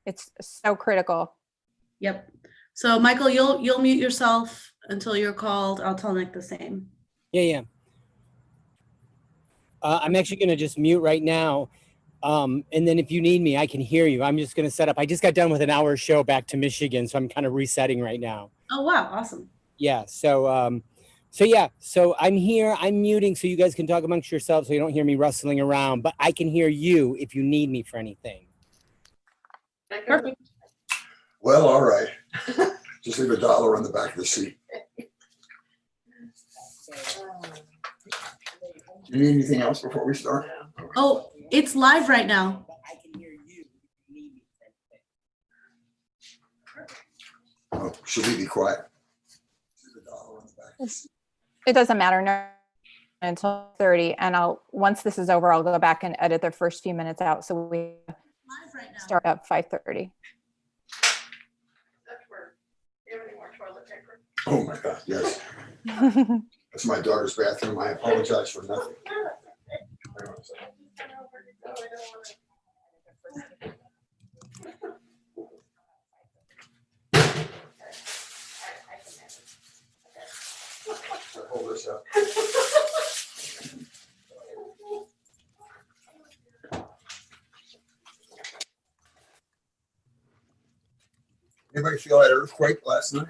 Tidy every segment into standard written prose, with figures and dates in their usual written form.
It's so critical. Yep. So Michael, you'll mute yourself until you're called. I'll tell Nick the same. Yeah. I'm actually going to just mute right now. And then if you need me, I can hear you. I'm just going to set up. I just got done with an hour show back to Michigan, so I'm kind of resetting right now. Oh, wow. Awesome. Yeah. So I'm here. I'm muting so you guys can talk amongst yourselves so you don't hear me rustling around, but I can hear you if you need me for anything. Perfect. Well, all right. Just leave $1 on the back of the seat. Do you need anything else before we start? Oh, it's live right now. Oh, should we be quiet? Leave $1 on the back of the seat. It doesn't matter no, until 30. And once this is over, I'll go back and edit the first few minutes out. So we Live right now. start at 5:30. Do you have any more toilet paper? Oh my God, yes. That's my daughter's bathroom. I apologize for nothing. Hold this up. Anybody feel that earthquake last night?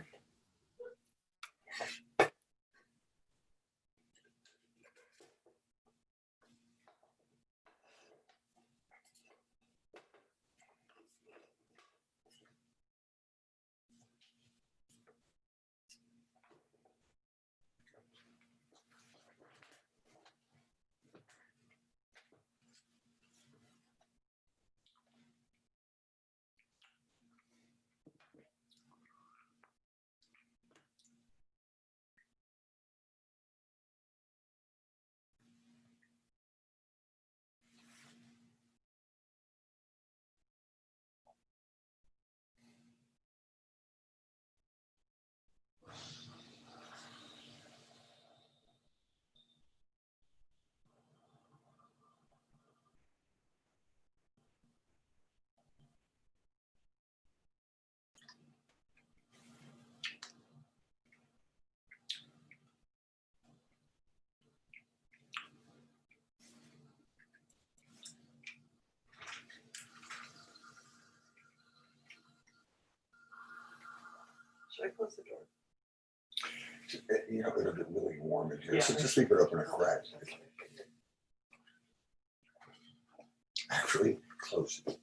Should I close the door? You know, it'll get really warm in here, Yeah. so just leave it open a crack. Actually, close it.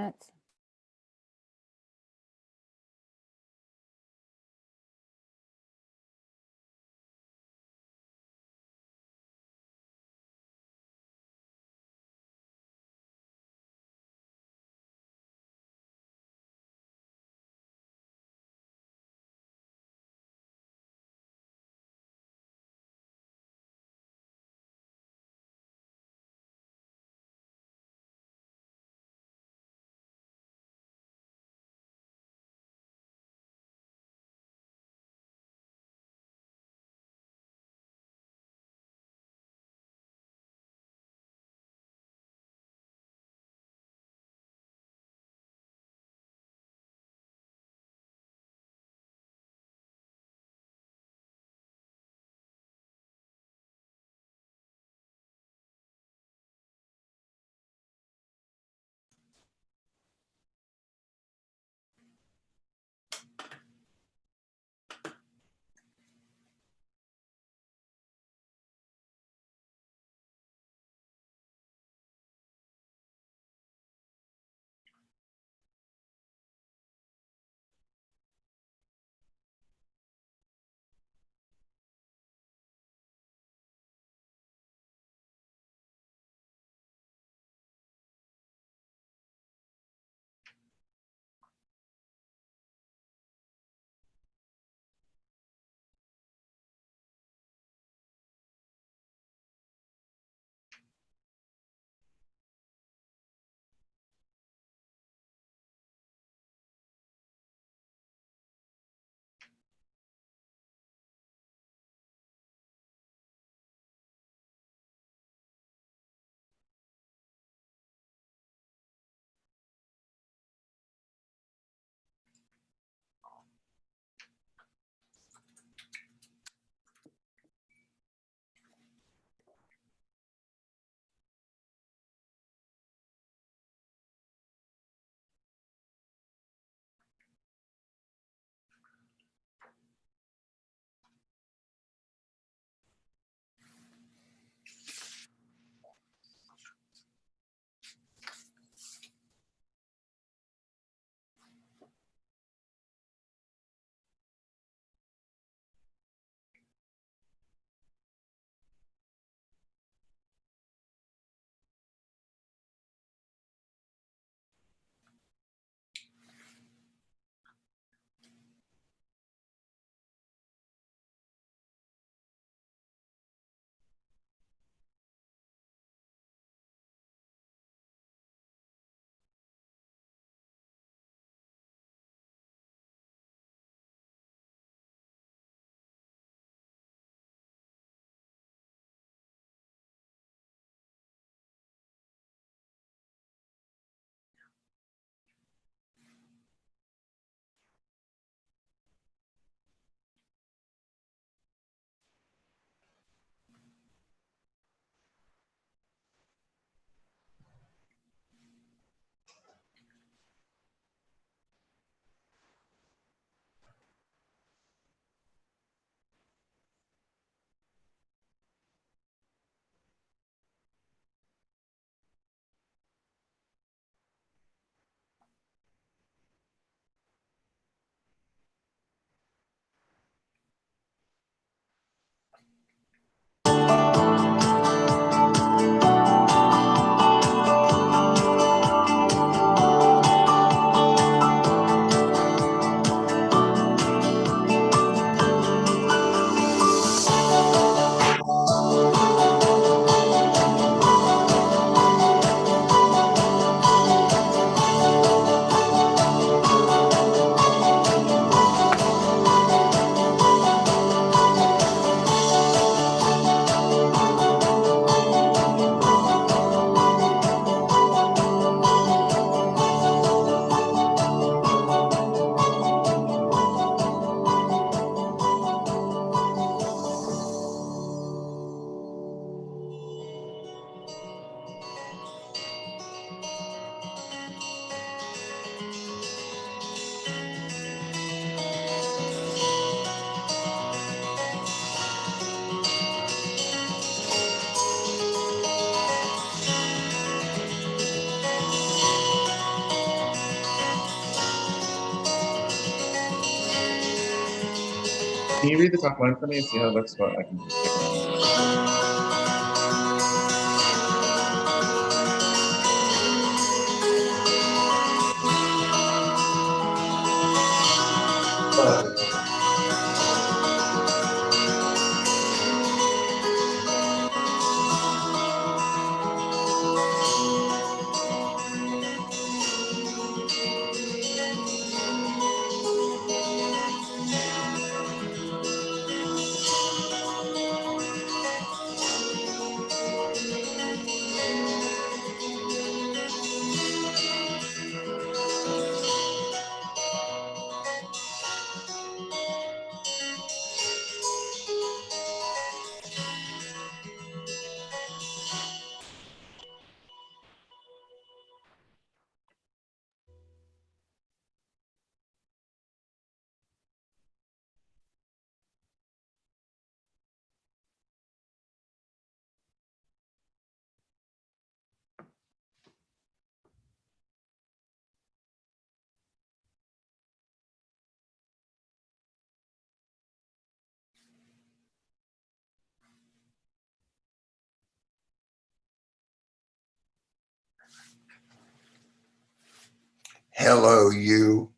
minutes. Can you read the top line for me and see how that's what I can pick it up? Hello, you.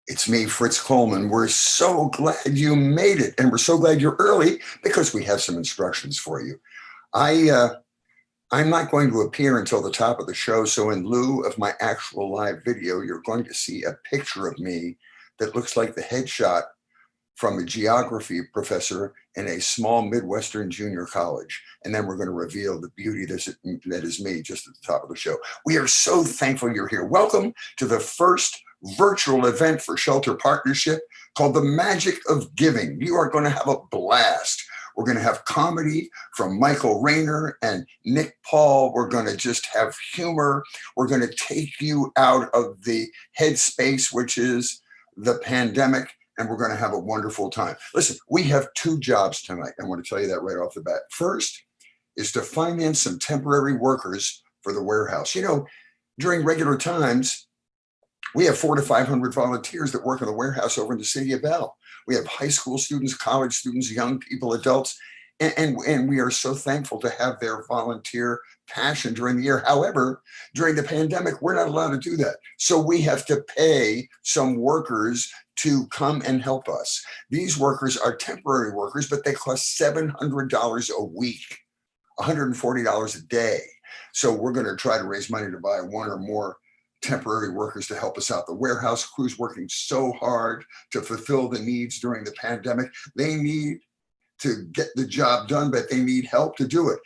It's me, Fritz Coleman. We're so glad you made it, and we're so glad you're early because we have some instructions for you. I'm not going to appear until the top of the show, so in lieu of my actual live video, you're going to see a picture of me that looks like the headshot from a geography professor in a small Midwestern junior college. And then we're going to reveal the beauty that is me just at the top of the show. We are so thankful you're here. Welcome to the first virtual event for Shelter Partnership called The Magic of Giving. You are going to have a blast. We're going to have comedy from Michael Rayner and Nick Paul. We're going to just have humor. We're going to take you out of the headspace, which is the pandemic, and we're going to have a wonderful time. Listen, we have two jobs tonight. I want to tell you that right off the bat. First is to finance some temporary workers for the warehouse. You know, during regular times, we have 400 to 500 volunteers that work in the warehouse over in the city of Bell. We have high school students, college students, young people, adults, and we are so thankful to have their volunteer passion during the year. However, during the pandemic, we're not allowed to do that. So we have to pay some workers to come and help us. These workers are temporary workers, but they cost $700 a week, $140 a day. So we're going to try to raise money to buy one or more temporary workers to help us out. The warehouse crew's working so hard to fulfill the needs during the pandemic. They need to get the job done, but they need help to do it.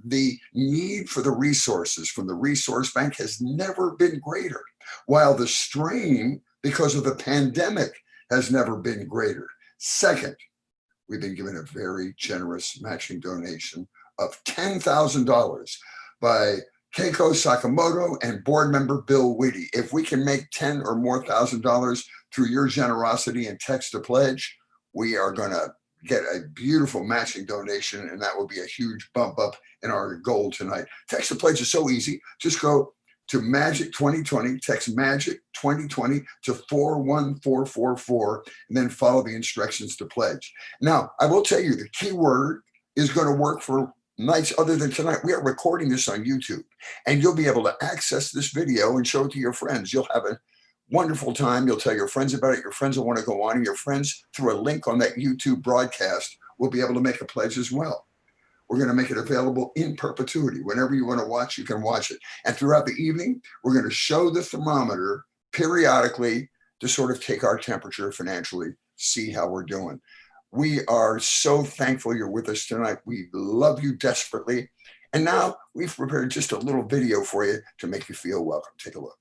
The need for the resources from the resource bank has never been greater, while the strain because of the pandemic has never been greater. Second, we've been given a very generous matching donation of $10,000 by Keiko Sakamoto and board member Bill Whitty. If we can make $10,000 or more through your generosity and text to pledge, we are going to get a beautiful matching donation, and that will be a huge bump up in our goal tonight. Text to pledge is so easy. Just go to Magic 2020, text Magic 2020 to 41444, and then follow the instructions to pledge. Now, I will tell you the key word is going to work for nights other than tonight. We are recording this on YouTube, and you'll be able to access this video and show it to your friends. You'll have a wonderful time. You'll tell your friends about it. Your friends will want to go on, and your friends, through a link on that YouTube broadcast, will be able to make a pledge as well. We're going to make it available in perpetuity. Whenever you want to watch, you can watch it. And throughout the evening, we're going to show the thermometer periodically to sort of take our temperature financially, see how we're doing. We are so thankful you're with us tonight. We love you desperately. And now we've prepared just a little video for you to make you feel welcome. Take a look.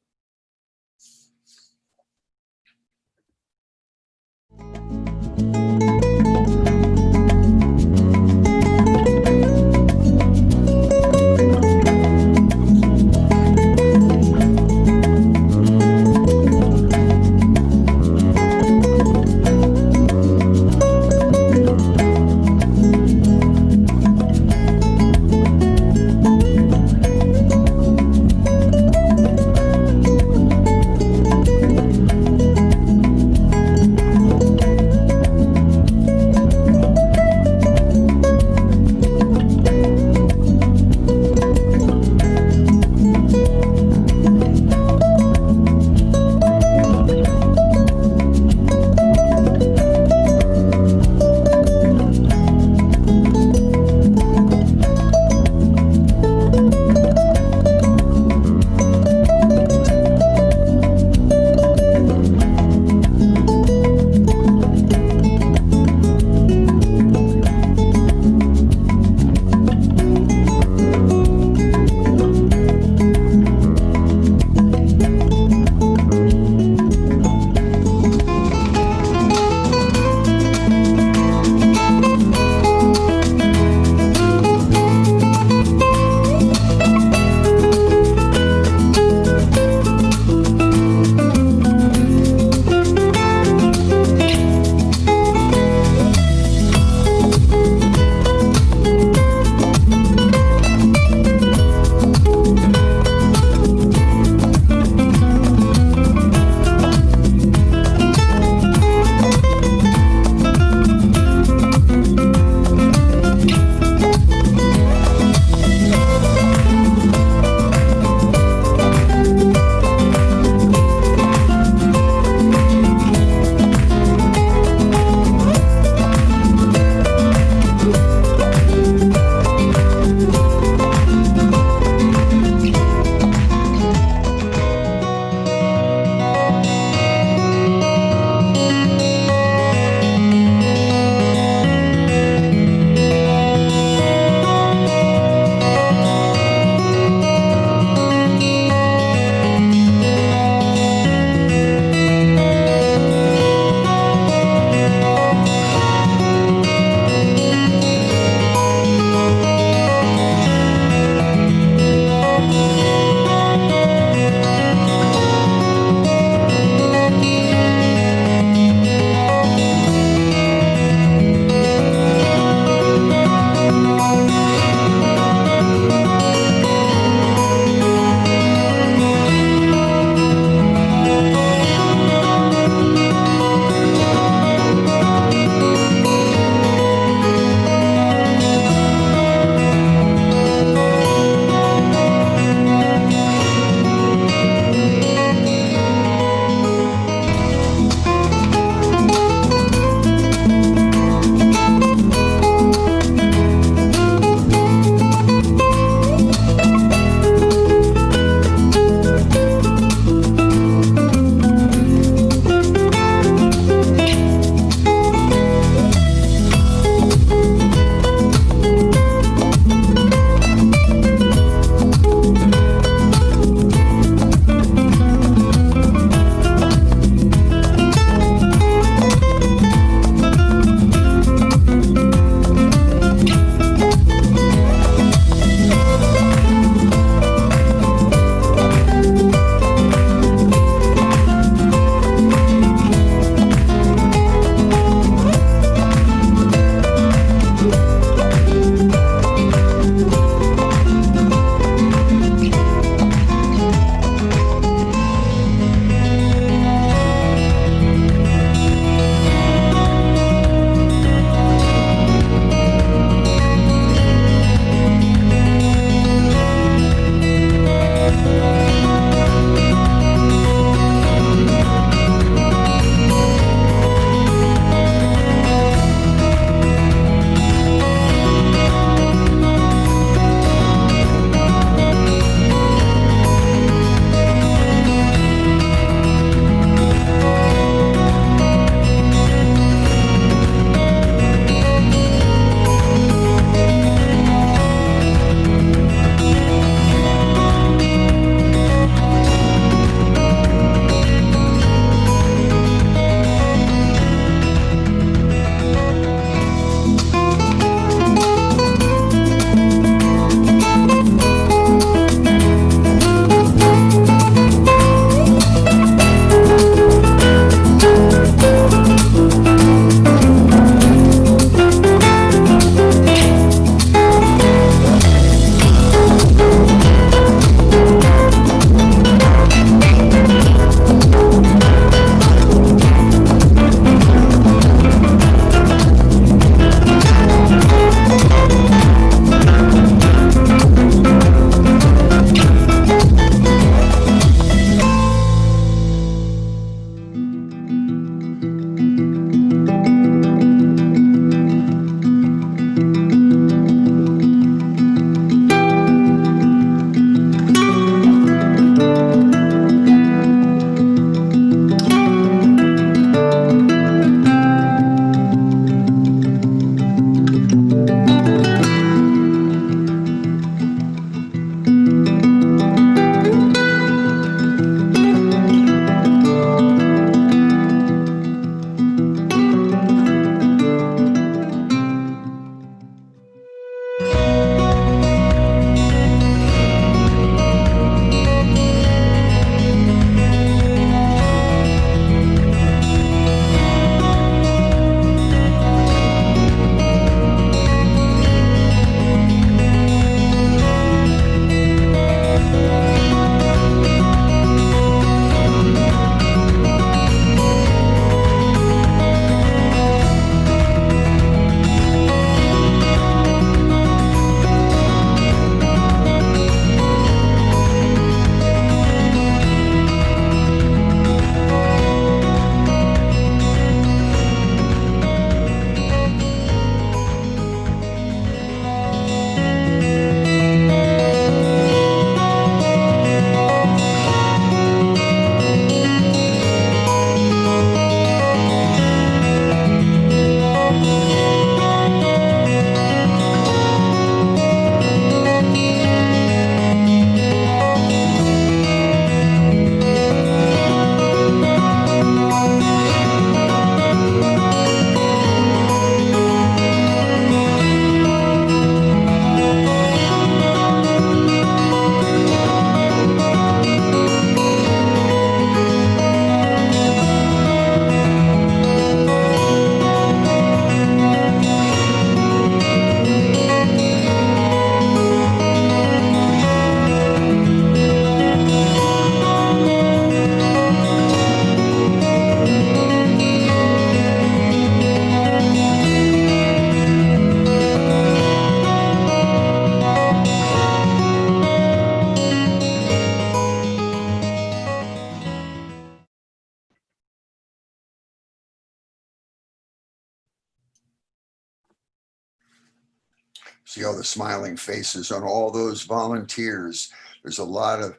See all the smiling faces on all those volunteers. There's a lot of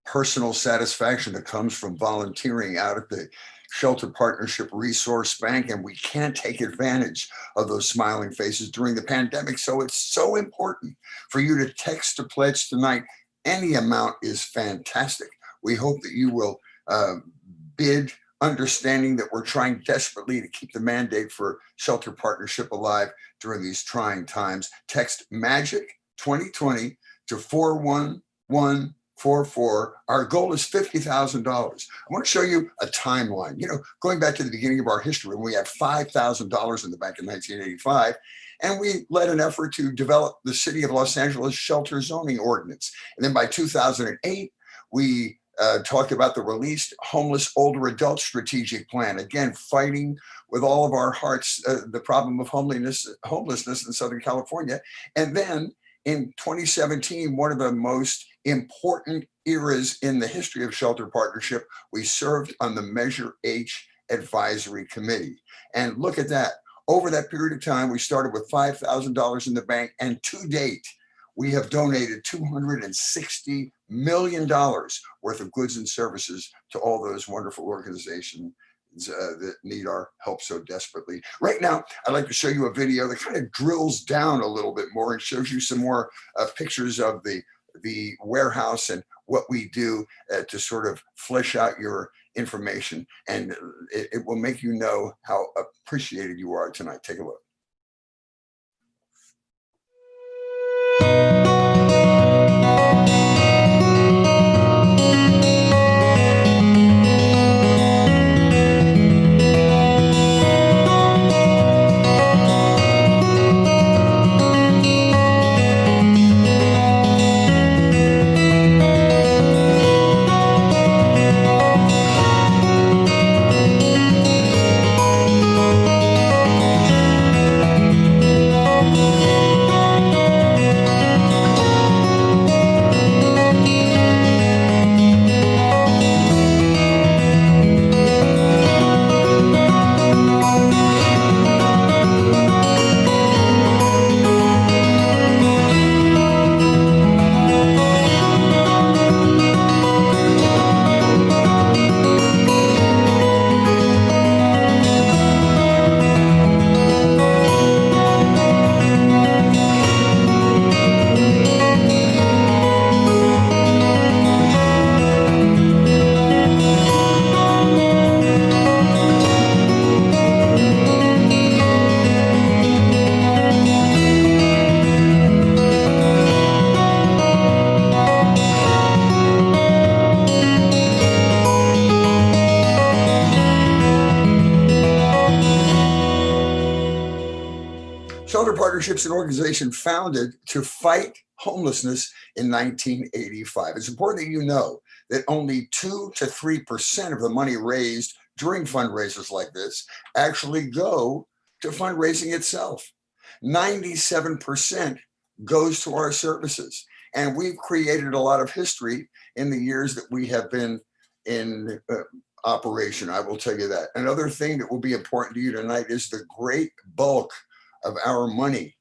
personal satisfaction that comes from volunteering out at the Shelter Partnership Resource Bank, and we can't take advantage of those smiling faces during the pandemic. So it's so important for you to text to pledge tonight. Any amount is fantastic. We hope that you will bid, understanding that we're trying desperately to keep the mandate for Shelter Partnership alive during these trying times. Text MAGIC 2020 to 41144. Our goal is $50,000. I want to show you a timeline. You know, going back to the beginning of our history, when we had $5,000 in the bank in 1985, and we led an effort to develop the City of Los Angeles shelter zoning ordinance. And then by 2008, we talked about the released homeless older adult strategic plan, again, fighting with all of our hearts the problem of homelessness in Southern California. And then in 2017, one of the most important eras in the history of Shelter Partnership, we served on the Measure H Advisory Committee. And look at that. Over that period of time, we started with $5,000 in the bank, and to date, we have donated $260 million worth of goods and services to all those wonderful organizations that need our help so desperately. Right now, I'd like to show you a video that kind of drills down a little bit more and shows you some more pictures of the warehouse and what we do to sort of flesh out your information. And it will make you know how appreciated you are tonight. Take a look. Shelter Partnership's an organization founded to fight homelessness in 1985. It's important that you know that only 2 to 3% of the money raised during fundraisers like this actually go to fundraising itself. 97% goes to our services. And we've created a lot of history in the years that we have been in operation. I will tell you that. Another thing that will be important to you tonight is the great bulk of our money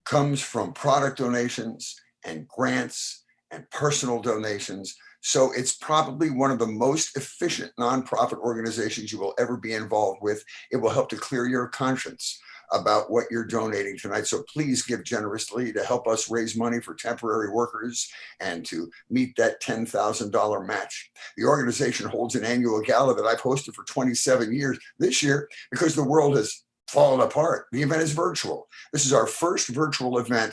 comes from product donations and grants and personal donations. So it's probably one of the most efficient nonprofit organizations you will ever be involved with. It will help to clear your conscience about what you're donating tonight. So please give generously to help us raise money for temporary workers and to meet that $10,000 match. The organization holds an annual gala that I've hosted for 27 years this year because the world has fallen apart. The event is virtual. This is our first virtual event.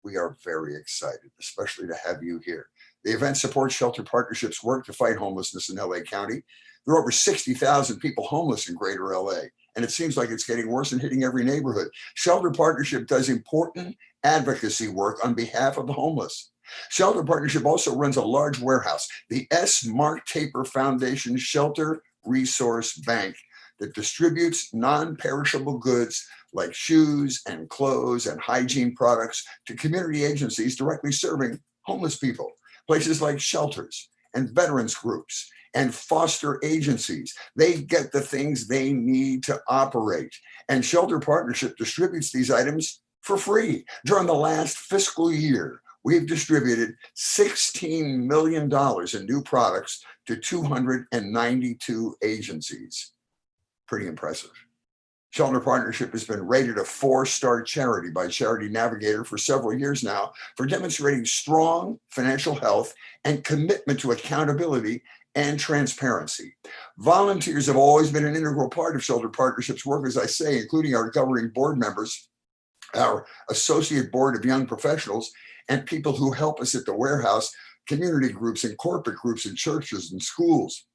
We are very excited, especially to have you here. The event supports Shelter Partnership's work to fight homelessness in LA County. There are over 60,000 people homeless in greater LA, and it seems like it's getting worse and hitting every neighborhood. Shelter Partnership does important advocacy work on behalf of the homeless. Shelter Partnership also runs a large warehouse, the S. Mark Taper Foundation Shelter Resource Bank, that distributes non-perishable goods like shoes and clothes and hygiene products to community agencies directly serving homeless people, places like shelters and veterans groups and foster agencies. They get the things they need to operate. And Shelter Partnership distributes these items for free. During the last fiscal year, we've distributed $16 million in new products to 292 agencies. Pretty impressive. Shelter Partnership has been rated a 4-star charity by Charity Navigator for several years now for demonstrating strong financial health and commitment to accountability and transparency. Volunteers have always been an integral part of Shelter Partnership's work, as I say, including our governing board members, our associate board of young professionals, and people who help us at the warehouse, community groups and corporate groups in churches and schools.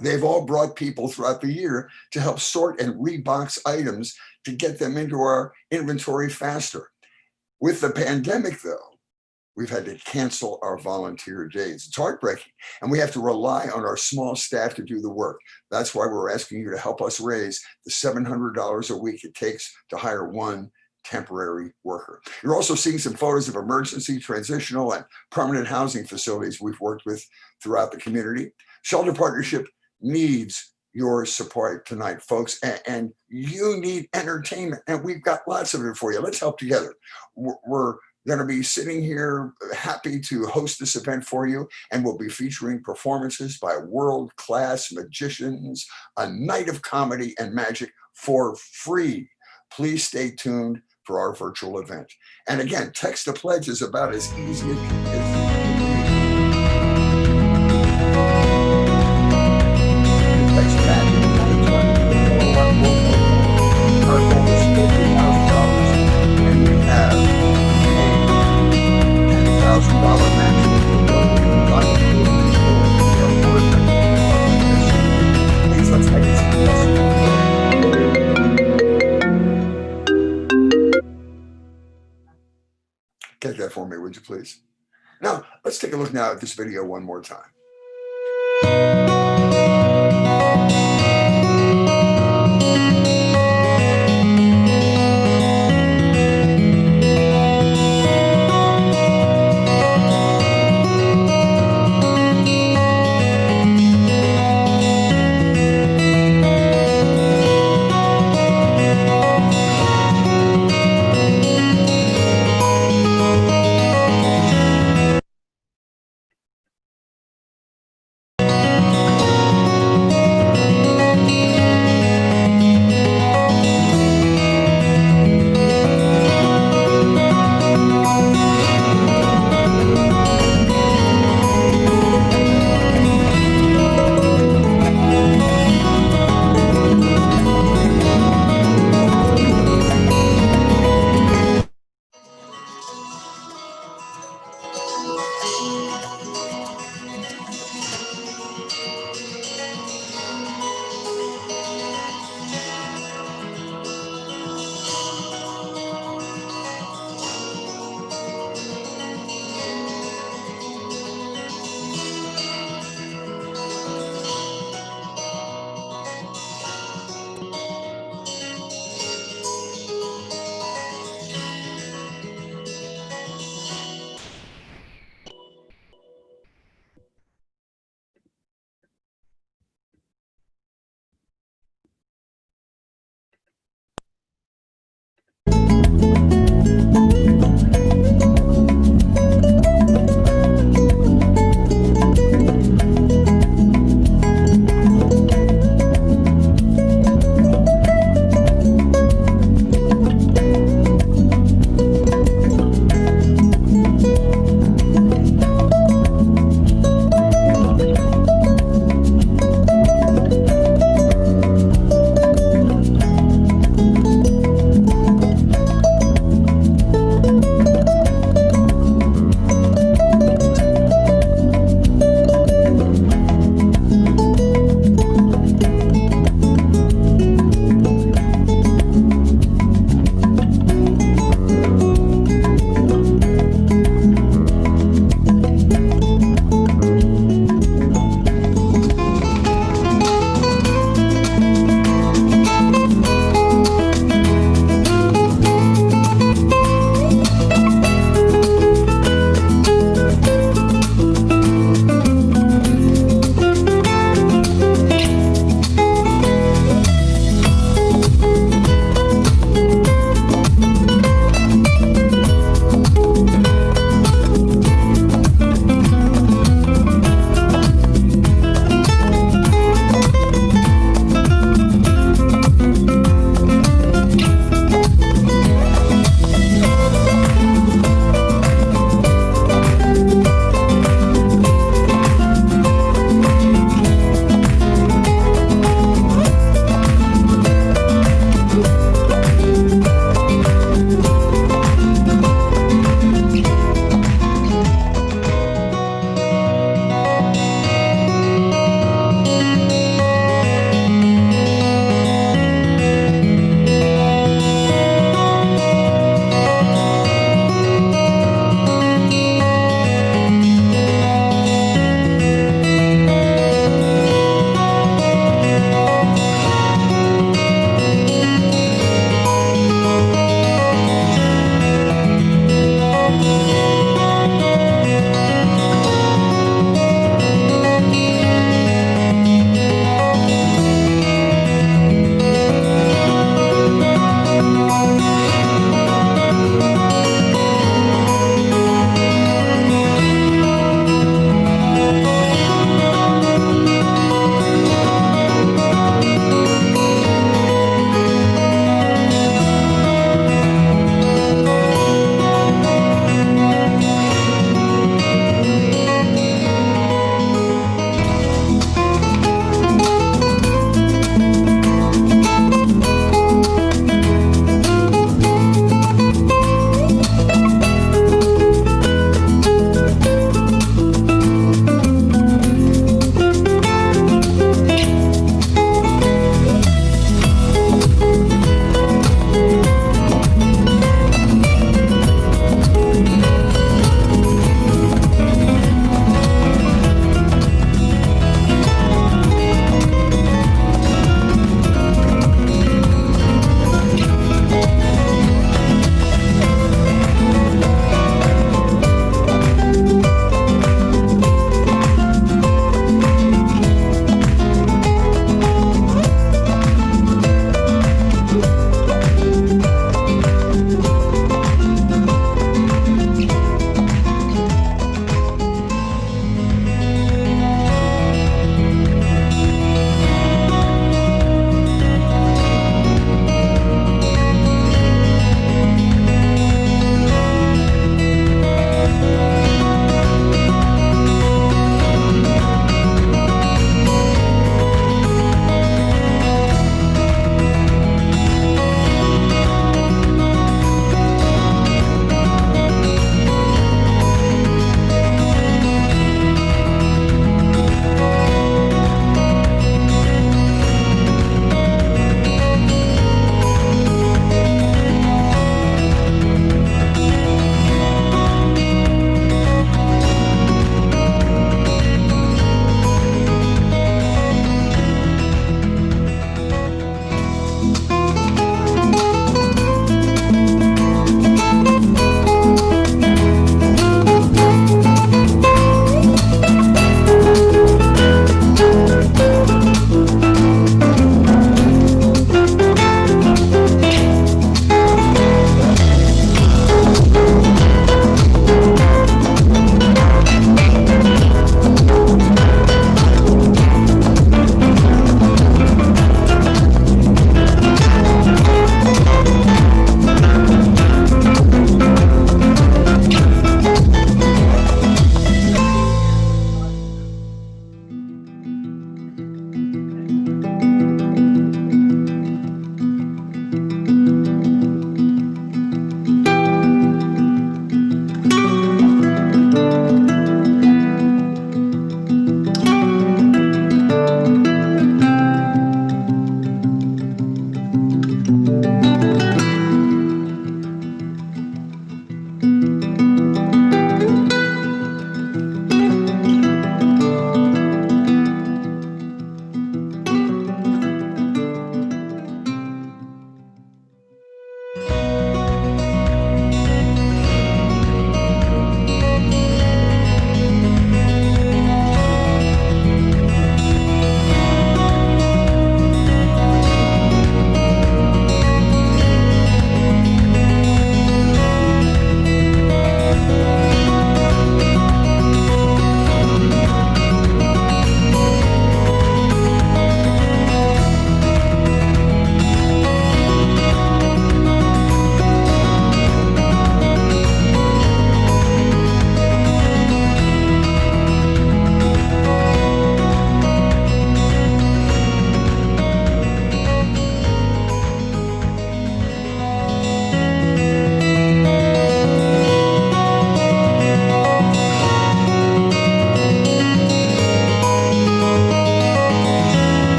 They've all brought people throughout the year to help sort and rebox items to get them into our inventory faster. With the pandemic, though, we've had to cancel our volunteer days. It's heartbreaking, and we have to rely on our small staff to do the work. That's why we're asking you to help us raise the $700 a week it takes to hire one temporary worker. You're also seeing some photos of emergency, transitional, and permanent housing facilities we've worked with throughout the community. Shelter Partnership needs your support tonight, folks, and you need entertainment, and we've got lots of it for you. Let's help together. We're going to be sitting here happy to host this event for you, and we'll be featuring performances by world-class magicians, a night of comedy and magic for free. Please stay tuned for our virtual event. And again, text the pledge is about as easy as Get that for me, would you please? Now, let's take a look now at this video one more time.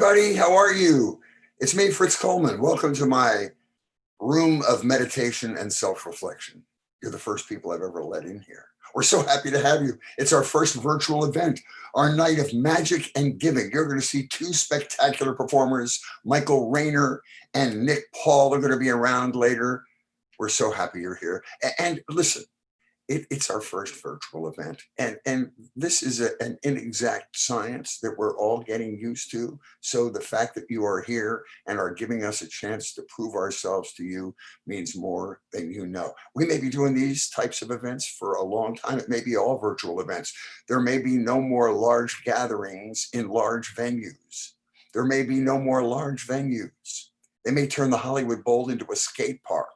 everybody. How are you? It's me, Fritz Coleman. Welcome to my room of meditation and self-reflection. You're the first people I've ever let in here. We're so happy to have you. It's our first virtual event, our night of magic and giving. You're going to see two spectacular performers, Michael Rayner and Nick Paul are going to be around later. We're so happy you're here. And listen, it's our first virtual event. And this is an inexact science that we're all getting used to. So the fact that you are here and are giving us a chance to prove ourselves to you means more than you know. We may be doing these types of events for a long time. It may be all virtual events. There may be no more large gatherings in large venues. There may be no more large venues. They may turn the Hollywood Bowl into a skate park.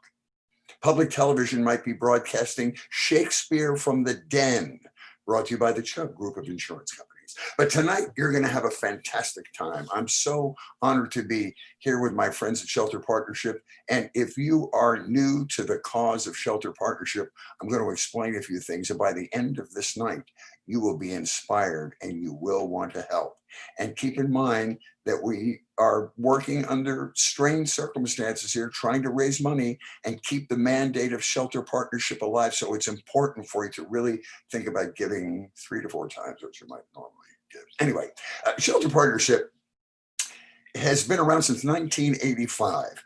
Public television might be broadcasting Shakespeare from the Den, brought to you by the Chubb Group of Insurance Companies. But tonight, you're going to have a fantastic time. I'm so honored to be here with my friends at Shelter Partnership. And if you are new to the cause of Shelter Partnership, I'm going to explain a few things. And by the end of this night, you will be inspired and you will want to help. And keep in mind that we are working under strange circumstances here, trying to raise money and keep the mandate of Shelter Partnership alive. So it's important for you to really think about giving 3 to 4 times what you might normally give. Anyway, Shelter Partnership has been around since 1985.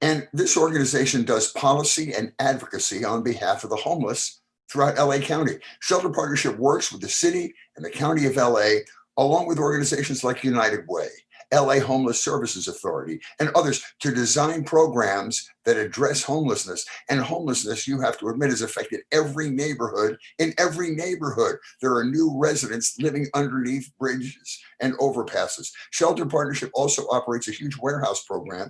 And this organization does policy and advocacy on behalf of the homeless throughout LA County. Shelter Partnership works with the city and the county of LA, along with organizations like United Way, LA Homeless Services Authority, and others to design programs that address homelessness. And homelessness, you have to admit, has affected every neighborhood. In every neighborhood, there are new residents living underneath bridges and overpasses. Shelter Partnership also operates a huge warehouse program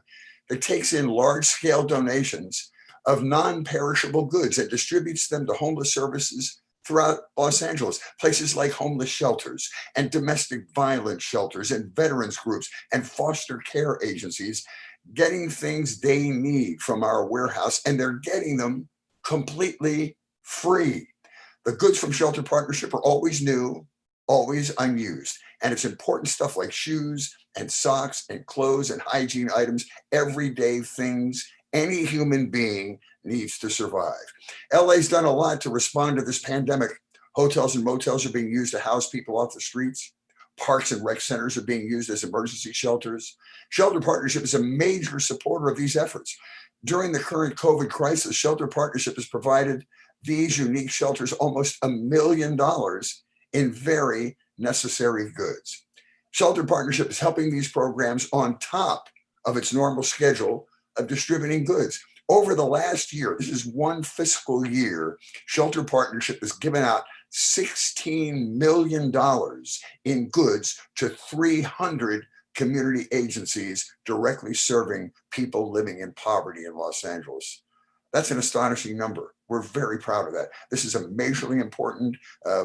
that takes in large-scale donations of non-perishable goods and distributes them to homeless services throughout Los Angeles, places like homeless shelters and domestic violence shelters and veterans groups and foster care agencies, getting things they need from our warehouse, and they're getting them completely free. The goods from Shelter Partnership are always new, always unused. And it's important stuff like shoes and socks and clothes and hygiene items, everyday things any human being needs to survive. LA's done a lot to respond to this pandemic. Hotels and motels are being used to house people off the streets. Parks and rec centers are being used as emergency shelters. Shelter Partnership is a major supporter of these efforts. During the current COVID crisis, Shelter Partnership has provided these unique shelters almost $1 million in very necessary goods. Shelter Partnership is helping these programs on top of its normal schedule of distributing goods. Over the last year, this is one fiscal year, Shelter Partnership has given out $16 million in goods to 300 community agencies directly serving people living in poverty in Los Angeles. That's an astonishing number. We're very proud of that. This is a majorly important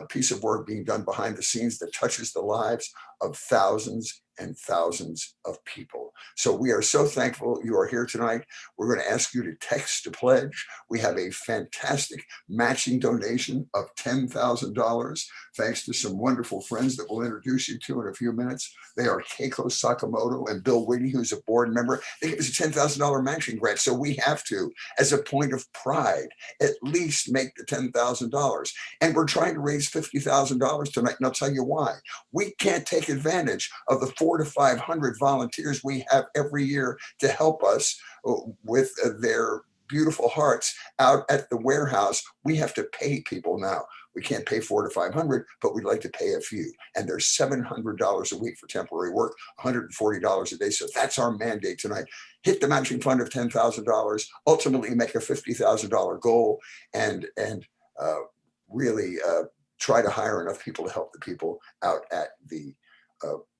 piece of work being done behind the scenes that touches the lives of thousands and thousands of people. So we are so thankful you are here tonight. We're going to ask you to text to pledge. We have a fantastic matching donation of $10,000, thanks to some wonderful friends that we'll introduce you to in a few minutes. They are Keiko Sakamoto and Bill Whitty, who's a board member. They give us a $10,000 matching grant. So we have to, as a point of pride, at least make the $10,000. And we're trying to raise $50,000 tonight. And I'll tell you why. We can't take advantage of the 400 to 500 volunteers we have every year to help us with their beautiful hearts out at the warehouse. We have to pay people now. We can't pay 400 to 500, but we'd like to pay a few. And there's $700 a week for temporary work, $140 a day. So that's our mandate tonight. Hit the matching fund of $10,000, ultimately make a $50,000 goal, and really try to hire enough people to help the people out at the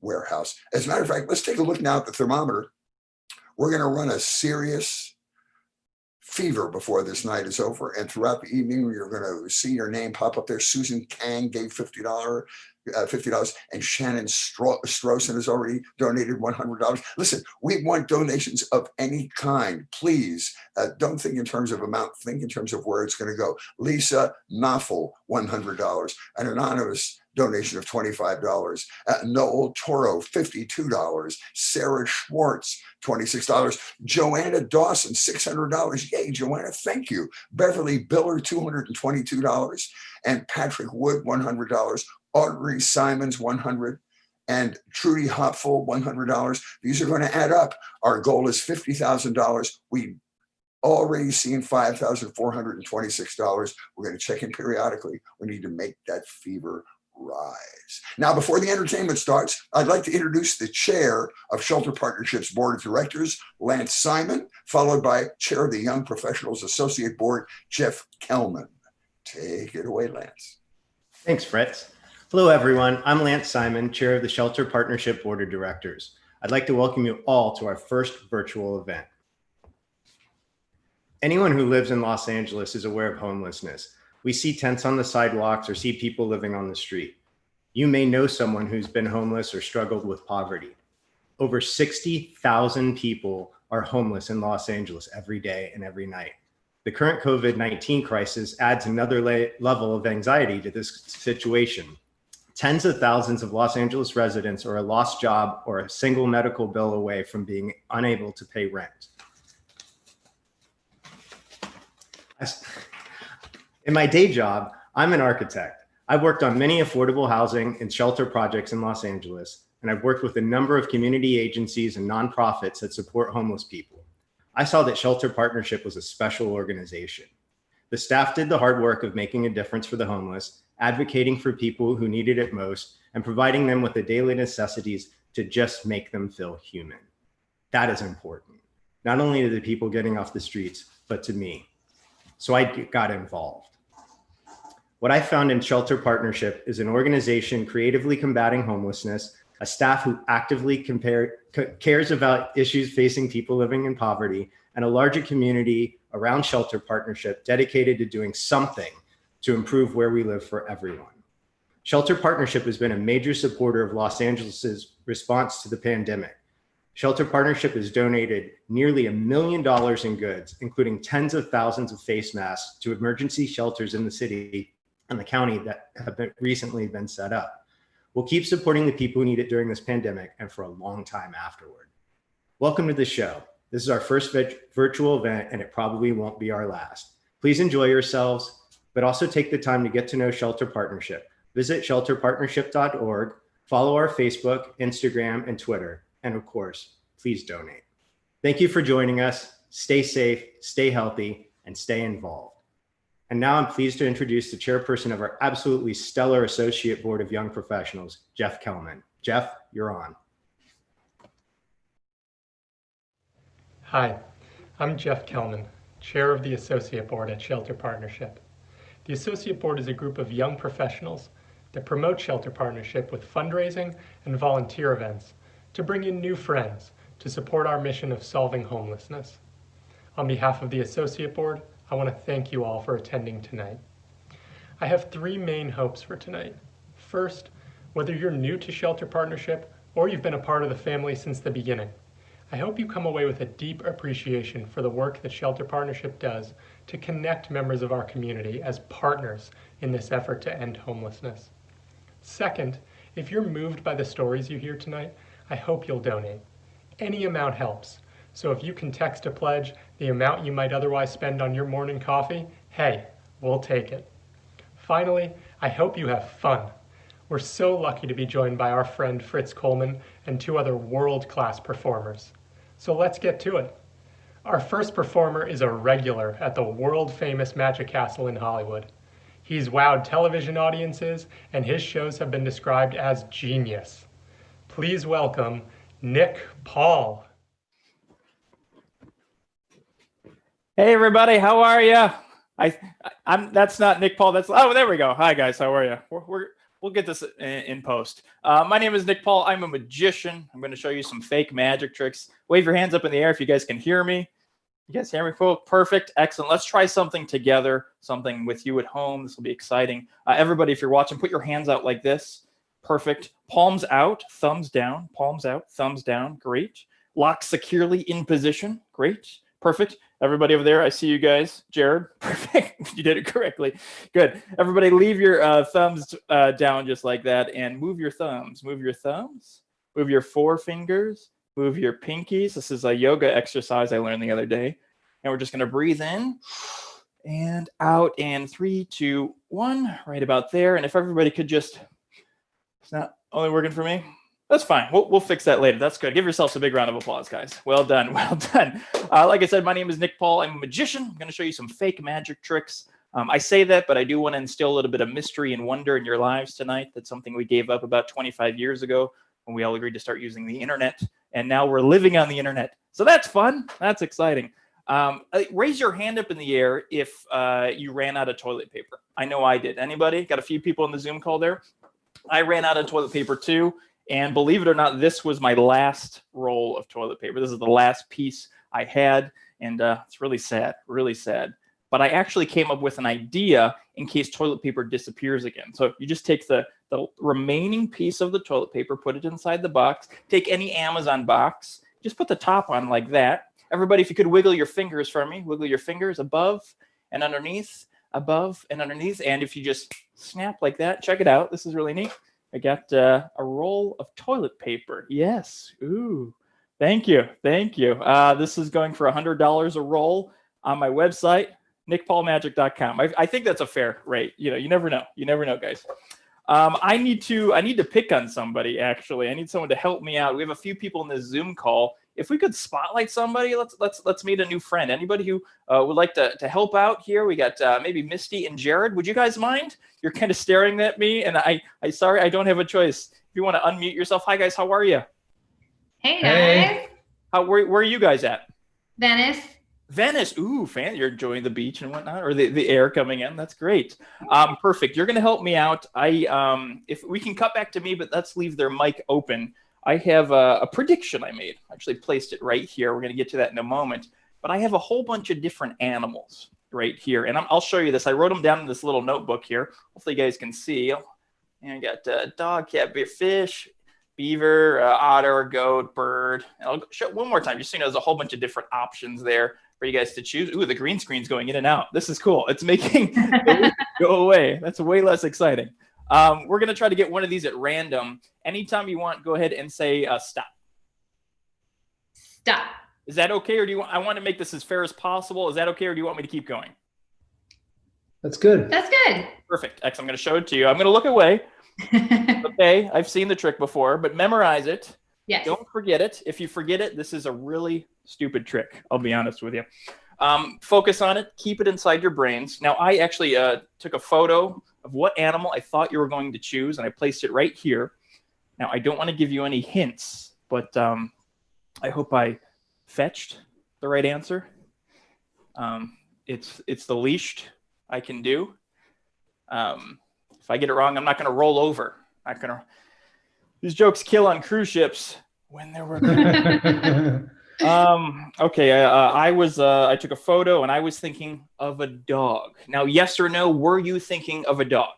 warehouse. As a matter of fact, let's take a look now at the thermometer. We're going to run a serious fever before this night is over. And throughout the evening, you're going to see your name pop up there. Susan Kang gave $50 $50, and Shannon Strossen has already donated $100. Listen, we want donations of any kind. Please don't think in terms of amount, think in terms of where it's going to go. Lisa Knoffel, $100, an anonymous donation of $25. Noel Toro, $52. Sarah Schwartz, $26. Joanna Dawson, $600. Yay, Joanna, thank you. Beverly Biller, $222. And Patrick Wood, $100. Audrey Simons, $100. And Trudy Hopful, $100. These are going to add up. Our goal is $50,000. We already seen $5,426. We're going to check in periodically. We need to make that fever rise. Now, before the entertainment starts, I'd like to introduce the chair of Shelter Partnership's Board of Directors, Lance Simon, followed by Chair of the Young Professionals Associate Board, Jeff Kelman. Take it away, Lance. Thanks, Fritz. Hello, everyone. I'm Lance Simon, Chair of the Shelter Partnership Board of Directors. I'd like to welcome you all to our first virtual event. Anyone who lives in Los Angeles is aware of homelessness. We see tents on the sidewalks or see people living on the street. You may know someone who's been homeless or struggled with poverty. Over 60,000 people are homeless in Los Angeles every day and every night. The current COVID-19 crisis adds another level of anxiety to this situation. Tens of thousands of Los Angeles residents are a lost job or a single medical bill away from being unable to pay rent. In my day job, I'm an architect. I've worked on many affordable housing and shelter projects in Los Angeles, and I've worked with a number of community agencies and nonprofits that support homeless people. I saw that Shelter Partnership was a special organization. The staff did the hard work of making a difference for the homeless, advocating for people who needed it most, and providing them with the daily necessities to just make them feel human. That is important, not only to the people getting off the streets, but to me. So I got involved. What I found in Shelter Partnership is an organization creatively combating homelessness, a staff who actively cares about issues facing people living in poverty, and a larger community around Shelter Partnership dedicated to doing something to improve where we live for everyone. Shelter Partnership has been a major supporter of Los Angeles's response to the pandemic. Shelter Partnership has donated nearly $1 million in goods, including tens of thousands of face masks, to emergency shelters in the city and the county that have recently been set up. We'll keep supporting the people who need it during this pandemic and for a long time afterward. Welcome to the show. This is our first virtual event, and it probably won't be our last. Please enjoy yourselves, but also take the time to get to know Shelter Partnership. Visit shelterpartnership.org, follow our Facebook, Instagram, and Twitter, and of course, please donate. Thank you for joining us. Stay safe, stay healthy, and stay involved. And now I'm pleased to introduce the chairperson of our absolutely stellar Associate Board of Young Professionals, Jeff Kelman. Jeff, you're on. Hi, I'm Jeff Kelman, Chair of the Associate Board at Shelter Partnership. The Associate Board is a group of young professionals that promote Shelter Partnership with fundraising and volunteer events to bring in new friends to support our mission of solving homelessness. On behalf of the Associate Board, I want to thank you all for attending tonight. I have three main hopes for tonight. First, whether you're new to Shelter Partnership or you've been a part of the family since the beginning, I hope you come away with a deep appreciation for the work that Shelter Partnership does to connect members of our community as partners in this effort to end homelessness. Second, if you're moved by the stories you hear tonight, I hope you'll donate. Any amount helps. So if you can text a pledge the amount you might otherwise spend on your morning coffee, hey, we'll take it. Finally, I hope you have fun. We're so lucky to be joined by our friend Fritz Coleman and two other world-class performers. So let's get to it. Our first performer is a regular at the world-famous Magic Castle in Hollywood. He's wowed television audiences, and his shows have been described as genius. Please welcome Nick Paul. Hey everybody, how are you? That's not Nick Paul. Oh, there we go. Hi guys, how are you? We'll get this in post. My name is Nick Paul. I'm a magician. I'm going to show you some fake magic tricks. Wave your hands up in the air if you guys can hear me. You guys hear me? Cool. Perfect. Excellent. Let's try something together. Something with you at home. This will be exciting. Everybody, if you're watching, put your hands out like this. Perfect. Palms out, thumbs down, palms out, thumbs down. Great. Lock securely in position. Great. Perfect. Everybody over there, I see you guys. Jared, perfect. You did it correctly. Good. Everybody leave your thumbs down just like that and move your thumbs. Move your thumbs. Move your forefingers. Move your pinkies. This is a yoga exercise I learned the other day. And we're just going to breathe in and out. And 3, 2, 1, right about there. And if everybody could just, it's not only working for me. That's fine. We'll fix that later. That's good. Give yourselves a big round of applause, guys. Well done. Well done. Like I said, my name is Nick Paul. I'm a magician. I'm going to show you some fake magic tricks. I say that, but I do want to instill a little bit of mystery and wonder in your lives tonight. That's something we gave up about 25 years ago when we all agreed to start using the internet. And now we're living on the internet. So that's fun. That's exciting. Raise your hand up in the air if you ran out of toilet paper. I know I did. Anybody? Got a few people in the Zoom call there. I ran out of toilet paper too. And believe it or not, this was my last roll of toilet paper. This is the last piece I had. And it's really sad, really sad. But I actually came up with an idea in case toilet paper disappears again. So you just take the remaining piece of the toilet paper, put it inside the box, take any Amazon box, just put the top on like that. Everybody, if you could wiggle your fingers for me, wiggle your fingers above and underneath, above and underneath. And if you just snap like that, check it out. This is really neat. I got a roll of toilet paper. Yes. Ooh, thank you. Thank you. This is going for $100 a roll on my website, nickpaulmagic.com. I think that's a fair rate. You know, you never know. You never know, guys. I need to pick on somebody, actually. I need someone to help me out. We have a few people in this Zoom call. If we could spotlight somebody, let's meet a new friend. Anybody who would like to help out here? We got maybe Misty and Jared. Would you guys mind? You're kind of staring at me, and I sorry, I don't have a choice. If you want to unmute yourself. Hi, guys. How are you? Hey, guys. Where are you guys at? Venice. Venice. Ooh, fan. You're enjoying the beach and whatnot, or the air coming in. That's great. Perfect. You're going to help me out. If we can cut back to me, but let's leave their mic open. I have a prediction I made. I actually placed it right here. We're going to get to that in a moment. But I have a whole bunch of different animals right here. And I'll show you this. I wrote them down in this little notebook here. Hopefully you guys can see. And I got dog, cat, bear, fish, beaver, otter, goat, bird. And I'll show it one more time, just so you know there's a whole bunch of different options there for you guys to choose. Ooh, the green screen's going in and out. This is cool. It's making it go away. That's way less exciting. We're going to try to get one of these at random. Anytime you want, go ahead and say stop. Stop. Is that okay? Or I want to make this as fair as possible. Is that okay? Or do you want me to keep going? That's good. That's good. Perfect. Excellent. I'm going to show it to you. I'm going to look away. Okay. I've seen the trick before, but memorize it. Yes. Don't forget it. If you forget it, this is a really stupid trick. I'll be honest with you. Focus on it. Keep it inside your brains. Now, I actually took a photo of what animal I thought you were going to choose, and I placed it right here. Now, I don't want to give you any hints, but I hope I fetched the right answer. It's the least I can do. If I get it wrong, I'm not going to roll over. These jokes kill on cruise ships when there were. Okay. I took a photo and I was thinking of a dog. Now, yes or no, were you thinking of a dog?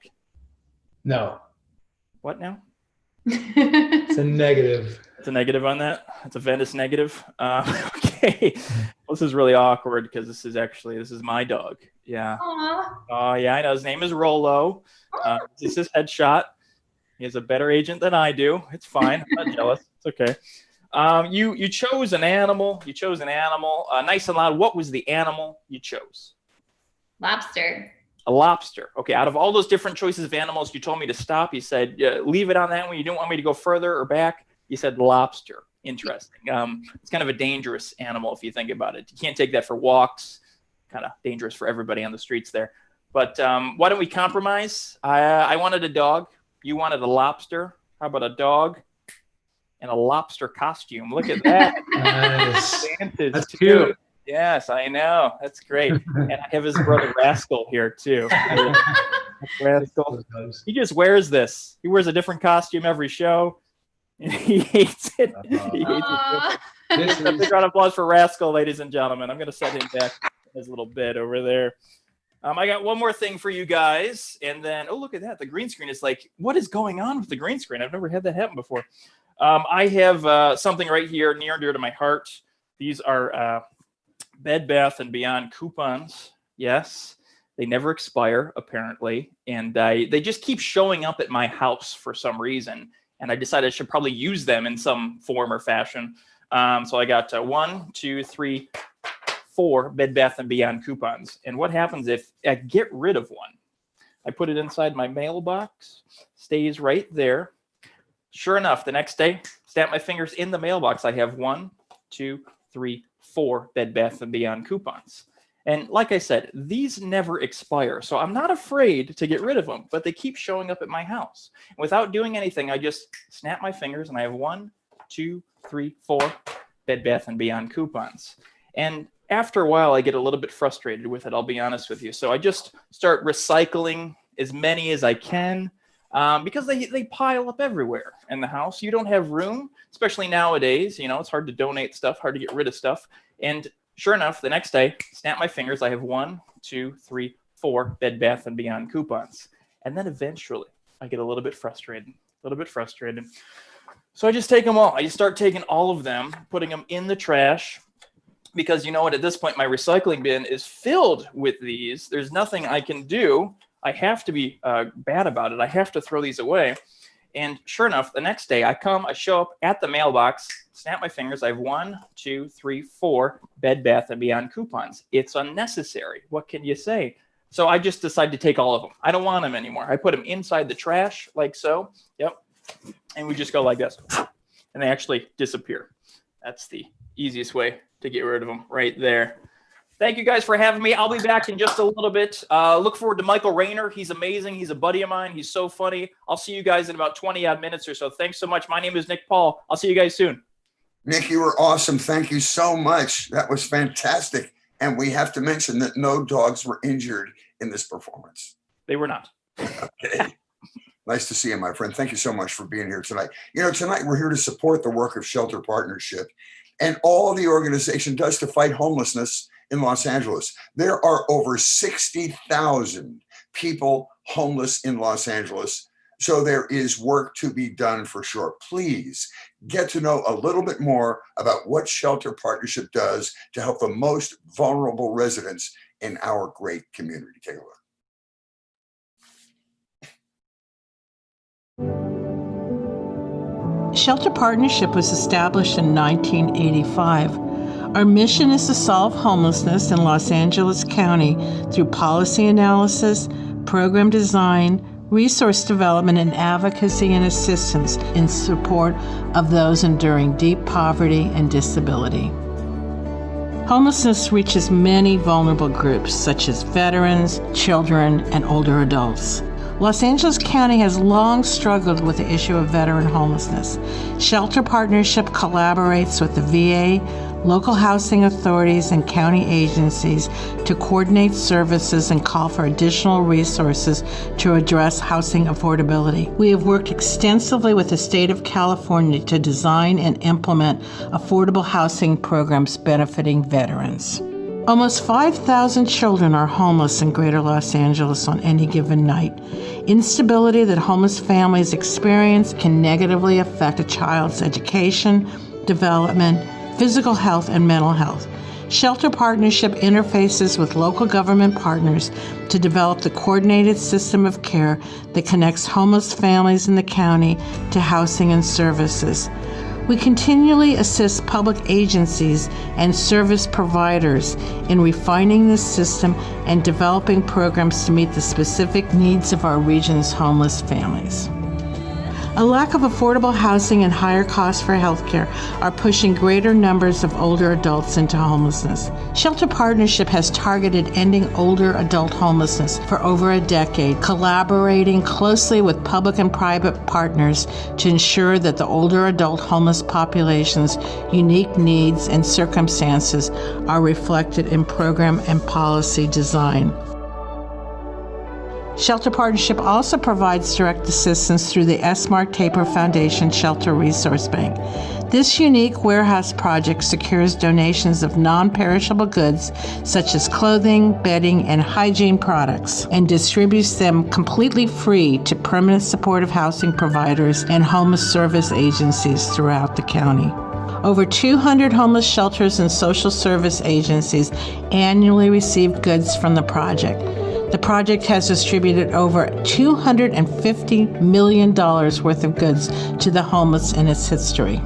No. What now? It's a negative. It's a negative on that. It's a Venice negative. Okay. Well, this is really awkward because this is my dog. Yeah. Aww. Oh, yeah. I know. His name is Rolo. This is his headshot. He has a better agent than I do. It's fine. I'm not jealous. It's okay. You chose an animal. You chose an animal. Nice and loud. What was the animal you chose? Lobster. A lobster. Okay. Out of all those different choices of animals, you told me to stop. You said leave it on that one. You didn't want me to go further or back. You said lobster. Interesting. It's kind of a dangerous animal if you think about it. You can't take that for walks. Kind of dangerous for everybody on the streets there. But why don't we compromise? I wanted a dog. You wanted a lobster. How about a dog and a lobster costume? Look at that. Nice. Santa's That's too. cute. Yes, I know. That's great. And I have his brother Rascal here too. Rascal. He just wears this. He wears a different costume every show. He hates it. He hates it. A big round of applause for Rascal, ladies and gentlemen. I'm going to set him back in his little bed over there. I got one more thing for you guys, and then, oh, look at that. The green screen is like, what is going on with the green screen? I've never had that happen before. I have something right here near and dear to my heart. These are Bed Bath & Beyond coupons. Yes, they never expire, apparently, and they just keep showing up at my house for some reason, and I decided I should probably use them in some form or fashion. So I got 1, 2, 3, 4 Bed Bath & Beyond coupons. And what happens if I get rid of one? I put it inside my mailbox, stays right there. Sure enough, the next day, snap my fingers in the mailbox. I have 1, 2, 3, 4 Bed Bath & Beyond coupons. And like I said, these never expire. So I'm not afraid to get rid of them, but they keep showing up at my house. Without doing anything, I just snap my fingers and I have 1, 2, 3, 4 Bed Bath & Beyond coupons. And after a while, I get a little bit frustrated with it, I'll be honest with you. So I just start recycling as many as I can because they pile up everywhere in the house. You don't have room, especially nowadays. You know, it's hard to donate stuff, hard to get rid of stuff. And sure enough, the next day, snap my fingers, I have 1, 2, 3, 4 Bed Bath & Beyond coupons. And then eventually, I get a little bit frustrated. So I just take them all. I just start taking all of them, putting them in the trash. Because you know what, at this point, my recycling bin is filled with these. There's nothing I can do. I have to be bad about it. I have to throw these away. And sure enough, the next day I show up at the mailbox, snap my fingers. I have 1, 2, 3, 4 Bed Bath & Beyond coupons. It's unnecessary. What can you say? So I just decided to take all of them. I don't want them anymore. I put them inside the trash like so. Yep. And we just go like this. And they actually disappear. That's the easiest way to get rid of them right there. Thank you guys for having me. I'll be back in just a little bit. Look forward to Michael Rayner. He's amazing. He's a buddy of mine. He's so funny. I'll see you guys in about 20 odd minutes or so. Thanks so much. My name is Nick Paul. I'll see you guys soon. Nick, you were awesome. Thank you so much. That was fantastic. And we have to mention that no dogs were injured in this performance. They were not. Okay. Nice to see you, my friend. Thank you so much for being here tonight. You know, tonight we're here to support the work of Shelter Partnership and all the organization does to fight homelessness in Los Angeles. There are over 60,000 people homeless in Los Angeles. So there is work to be done for sure. Please get to know a little bit more about what Shelter Partnership does to help the most vulnerable residents in our great community. Take a look. Shelter Partnership was established in 1985. Our mission is to solve homelessness in Los Angeles County through policy analysis, program design, resource development, and advocacy and assistance in support of those enduring deep poverty and disability. Homelessness reaches many vulnerable groups, such as veterans, children, and older adults. Los Angeles County has long struggled with the issue of veteran homelessness. Shelter Partnership collaborates with the VA, local housing authorities, and county agencies to coordinate services and call for additional resources to address housing affordability. We have worked extensively with the state of California to design and implement affordable housing programs benefiting veterans. Almost 5,000 children are homeless in Greater Los Angeles on any given night. Instability that homeless families experience can negatively affect a child's education, development, physical health, and mental health. Shelter Partnership interfaces with local government partners to develop the coordinated system of care that connects homeless families in the county to housing and services. We continually assist public agencies and service providers in refining this system and developing programs to meet the specific needs of our region's homeless families. A lack of affordable housing and higher costs for healthcare are pushing greater numbers of older adults into homelessness. Shelter Partnership has targeted ending older adult homelessness for over a decade, collaborating closely with public and private partners to ensure that the older adult homeless population's unique needs and circumstances are reflected in program and policy design. Shelter Partnership also provides direct assistance through the S. Mark Taper Foundation Shelter Resource Bank. This unique warehouse project secures donations of non-perishable goods such as clothing, bedding, and hygiene products and distributes them completely free to permanent supportive housing providers and homeless service agencies throughout the county. Over 200 homeless shelters and social service agencies annually receive goods from the project. The project has distributed over $250 million worth of goods to the homeless in its history.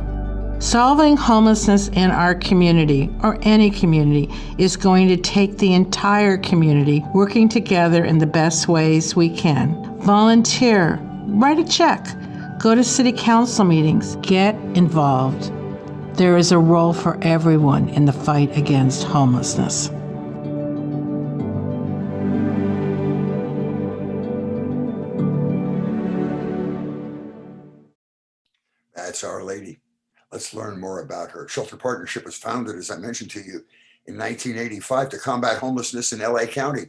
Solving homelessness in our community, or any community, is going to take the entire community working together in the best ways we can. Volunteer, write a check, go to city council meetings, get involved. There is a role for everyone in the fight against homelessness. That's Our Lady. Let's learn more about her. Shelter Partnership was founded, as I mentioned to you, in 1985 to combat homelessness in LA County.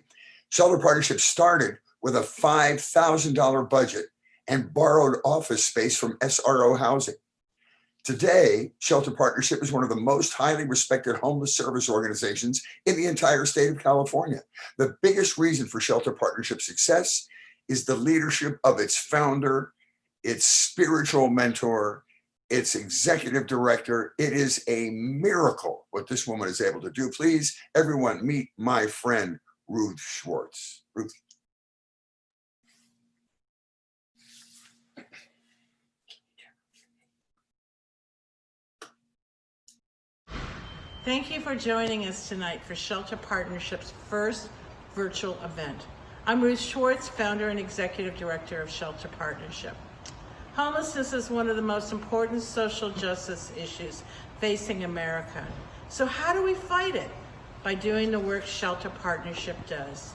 Shelter Partnership started with a $5,000 budget and borrowed office space from SRO Housing. Today, Shelter Partnership is one of the most highly respected homeless service organizations in the entire state of California. The biggest reason for Shelter Partnership's success is the leadership of its founder, its spiritual mentor, its executive director. It is a miracle what this woman is able to do. Please, everyone, meet my friend, Ruth Schwartz. Ruth. Thank you for joining us tonight for Shelter Partnership's first virtual event. I'm Ruth Schwartz, founder and executive director of Shelter Partnership. Homelessness is one of the most important social justice issues facing America. So how do we fight it? By doing the work Shelter Partnership does.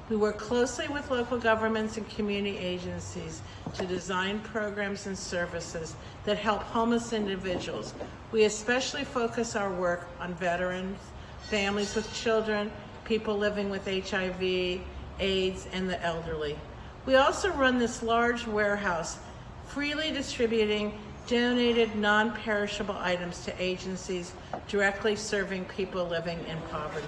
We work closely with local governments and community agencies to design programs and services that help homeless individuals. We especially focus our work on veterans, families with children, people living with HIV, AIDS, and the elderly. We also run this large warehouse freely distributing donated non-perishable items to agencies directly serving people living in poverty.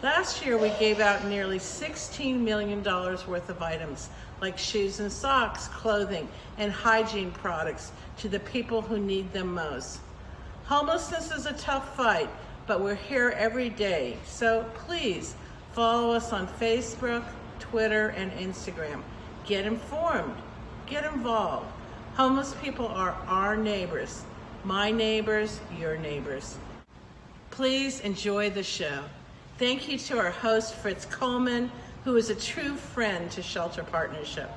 Last year, we gave out nearly $16 million worth of items like shoes and socks, clothing, and hygiene products to the people who need them most. Homelessness is a tough fight, but we're here every day. So please follow us on Facebook, Twitter, and Instagram. Get informed. Get involved. Homeless people are our neighbors. My neighbors, your neighbors. Please enjoy the show. Thank you to our host, Fritz Coleman, who is a true friend to Shelter Partnership.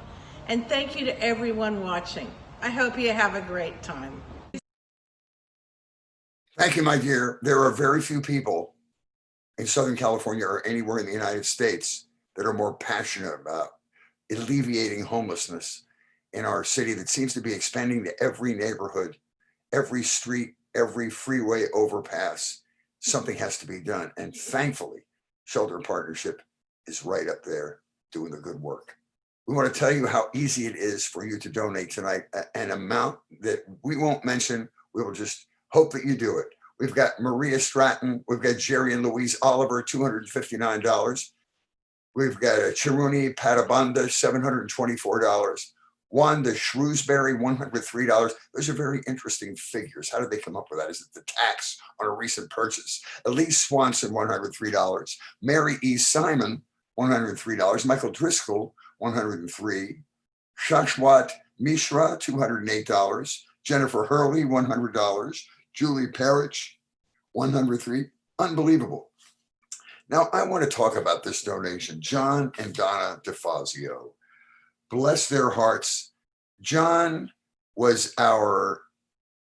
And thank you to everyone watching. I hope you have a great time. Thank you, my dear. There are very few people in Southern California or anywhere in the United States that are more passionate about alleviating homelessness in our city that seems to be expanding to every neighborhood, every street, every freeway overpass. Something has to be done. And thankfully, Shelter Partnership is right up there doing the good work. We want to tell you how easy it is for you to donate tonight, an amount that we won't mention. We will just hope that you do it. We've got Maria Stratton. We've got Jerry and Louise Oliver, $259. We've got Chiruni Patabanda, $724. Wanda Shrewsbury, $103. Those are very interesting figures. How did they come up with that? Is it the tax on a recent purchase? Elise Swanson, $103. Mary E. Simon, $103. Michael Driscoll, $103. Shashwat Mishra, $208. Jennifer Hurley, $100. Julie Parrish, $103. Unbelievable. Now, I want to talk about this donation. John and Donna DeFazio. Bless their hearts. John was our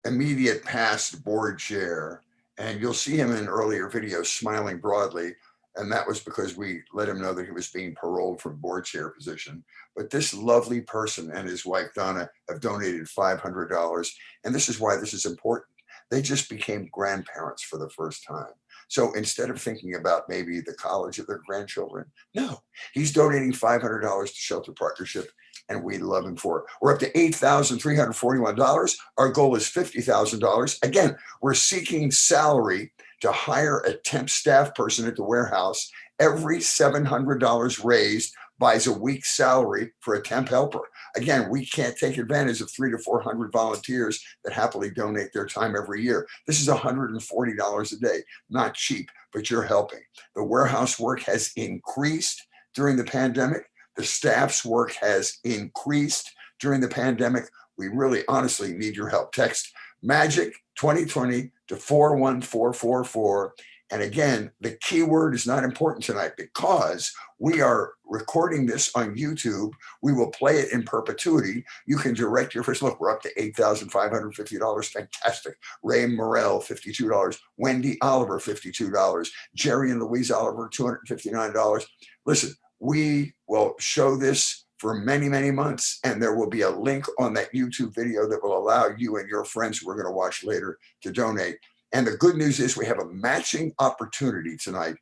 immediate past board chair, and you'll see him in earlier videos smiling broadly, and that was because we let him know that he was being paroled from board chair position. But this lovely person and his wife, Donna, have donated $500, and this is why this is important. They just became grandparents for the first time. So instead of thinking about maybe the college of their grandchildren, no, he's donating $500 to Shelter Partnership, and we love him for it. We're up to $8,341. Our goal is $50,000. Again, we're seeking salary to hire a temp staff person at the warehouse. Every $700 raised buys a week's salary for a temp helper. Again, we can't take advantage of 300 to 400 volunteers that happily donate their time every year. This is $140 a day, not cheap, but you're helping. The warehouse work has increased during the pandemic. The staff's work has increased during the pandemic. We really honestly need your help. Text MAGIC 2020 to 41444. And again, the keyword is not important tonight because we are recording this on YouTube. We will play it in perpetuity. You can direct your first look. We're up to $8,550. Fantastic. Ray Morrell, $52. Wendy Oliver, $52. Jerry and Louise Oliver, $259. Listen, we will show this for many, many months, and there will be a link on that YouTube video that will allow you and your friends who we're going to watch later to donate. And the good news is we have a matching opportunity tonight.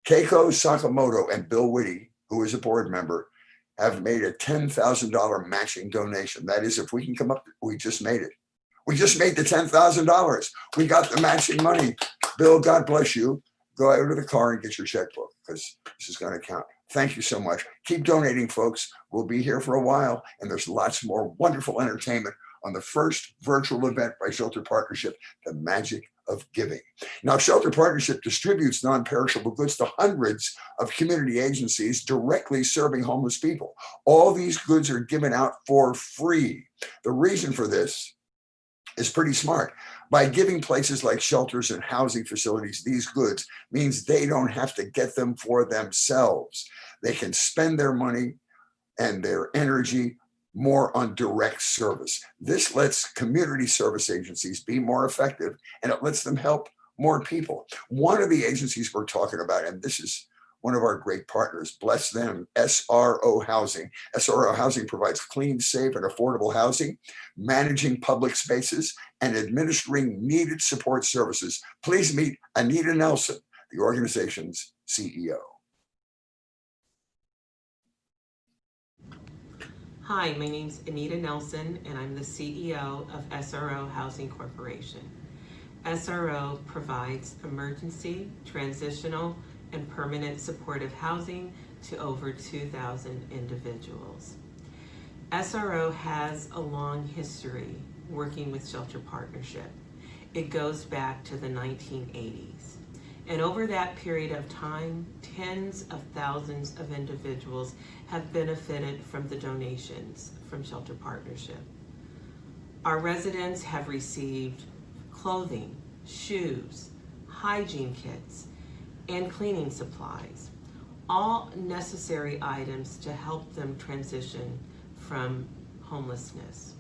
Keiko Sakamoto and Bill Whitty, who is a board member, have made a $10,000 matching donation. That is, if we can come up, we just made it. We just made the $10,000. We got the matching money. Bill, God bless you. Go out to the car and get your checkbook because this is going to count. Thank you so much. Keep donating, folks. We'll be here for a while, and there's lots more wonderful entertainment on the first virtual event by Shelter Partnership, The Magic of Giving. Now, Shelter Partnership distributes non-perishable goods to hundreds of community agencies directly serving homeless people. All these goods are given out for free. The reason for this is pretty smart. By giving places like shelters and housing facilities these goods means they don't have to get them for themselves. They can spend their money and their energy more on direct service. This lets community service agencies be more effective, and it lets them help more people. One of the agencies we're talking about, and this is one of our great partners, bless them, SRO Housing. SRO Housing provides clean, safe, and affordable housing, managing public spaces, and administering needed support services. Please meet Anita Nelson, the organization's CEO. Hi, my name's Anita Nelson, and I'm the CEO of SRO Housing Corporation. SRO provides emergency, transitional, and permanent supportive housing to over 2,000 individuals. SRO has a long history working with Shelter Partnership. It goes back to the 1980s. And over that period of time, tens of thousands of individuals have benefited from the donations from Shelter Partnership. Our residents have received clothing, shoes, hygiene kits, and cleaning supplies, all necessary items to help them transition from homelessness.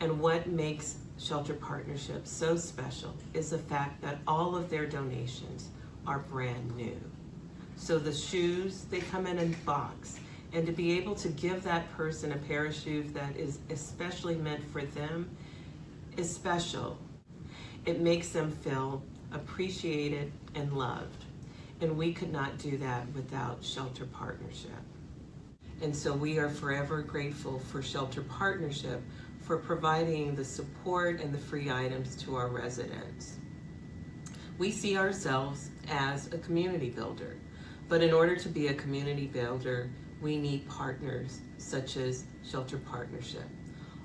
And what makes Shelter Partnership so special is the fact that all of their donations are brand new. So the shoes, they come in a box, and to be able to give that person a pair of shoes that is especially meant for them is special. It makes them feel appreciated and loved. And we could not do that without Shelter Partnership. And so we are forever grateful for Shelter Partnership for providing the support and the free items to our residents. We see ourselves as a community builder, but in order to be a community builder, we need partners such as Shelter Partnership.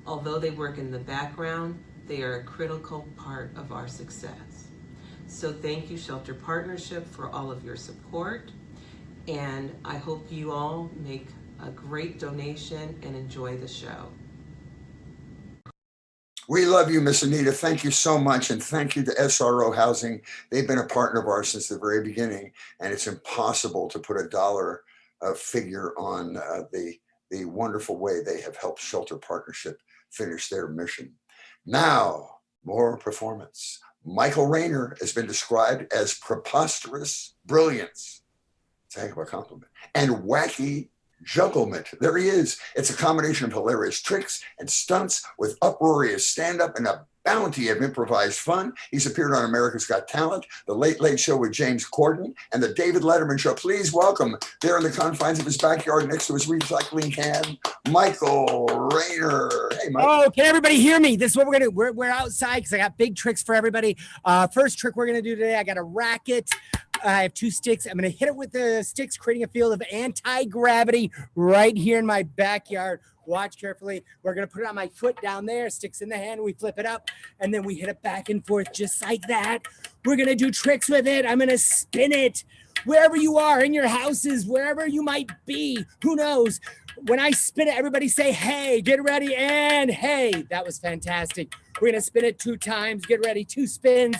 Although they work in the background, they are a critical part of our success. So thank you, Shelter Partnership, for all of your support, and I hope you all make a great donation and enjoy the show. We love you, Miss Anita. Thank you so much. And thank you to SRO Housing. They've been a partner of ours since the very beginning. And it's impossible to put a dollar figure on the wonderful way they have helped Shelter Partnership finish their mission. Now, more performance. Michael Rayner has been described as preposterous brilliance. It's a heck of a compliment. And wacky jugglement. There he is. It's a combination of hilarious tricks and stunts with uproarious stand-up and a bounty of improvised fun. He's appeared on America's Got Talent, The Late Late Show with James Corden, and The David Letterman Show. Please welcome, there in the confines of his backyard next to his recycling can, Michael Rayner. Hey, Mike. Oh, can everybody hear me? This is what we're gonna do. We're outside because I got big tricks for everybody. First trick we're gonna do today, I got a racket. I have 2 sticks. I'm gonna hit it with the sticks, creating a field of anti-gravity right here in my backyard. Watch carefully. We're gonna put it on my foot down there, sticks in the hand, we flip it up, and then we hit it back and forth just like that. We're gonna do tricks with it. I'm gonna spin it wherever you are, in your houses, wherever you might be, who knows? When I spin it, everybody say, hey, get ready, and hey. That was fantastic. We're gonna spin it 2 times, get ready, 2 spins.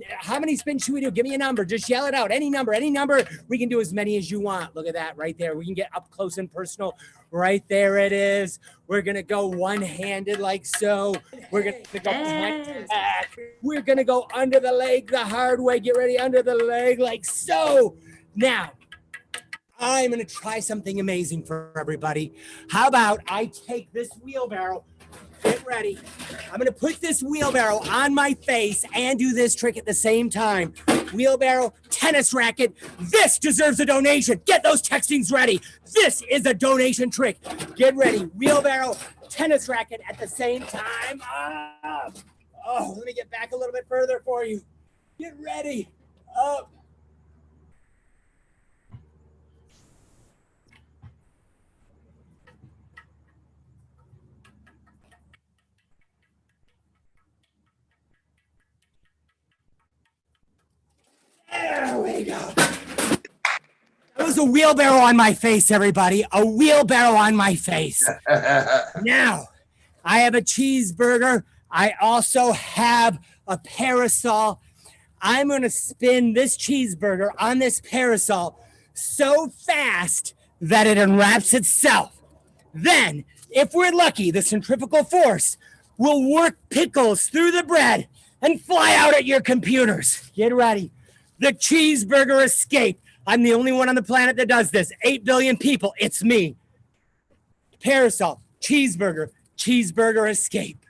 How many spins should we do? Give me a number. Just yell it out. Any number, any number. We can do as many as you want. Look at that right there. We can get up close and personal. Right there it is. We're going to go one-handed like so. We're going to go back. We're going to go under the leg the hard way. Get ready, under the leg like so. Now, I'm going to try something amazing for everybody. How about I take this wheelbarrow. Get ready. I'm going to put this wheelbarrow on my face and do this trick at the same time. Wheelbarrow, tennis racket. This deserves a donation. Get those textings ready. This is a donation trick. Get ready. Wheelbarrow, tennis racket at the same time. Oh, let me get back a little bit further for you. Get ready. Up. There we go. That was a wheelbarrow on my face, everybody. A wheelbarrow on my face. Now, I have a cheeseburger. I also have a parasol. I'm going to spin this cheeseburger on this parasol so fast that it unwraps itself. Then, if we're lucky, the centrifugal force will work pickles through the bread and fly out at your computers. Get ready. The cheeseburger escape. I'm the only one on the planet that does this. 8 billion people. It's me. Parasol, cheeseburger, cheeseburger escape.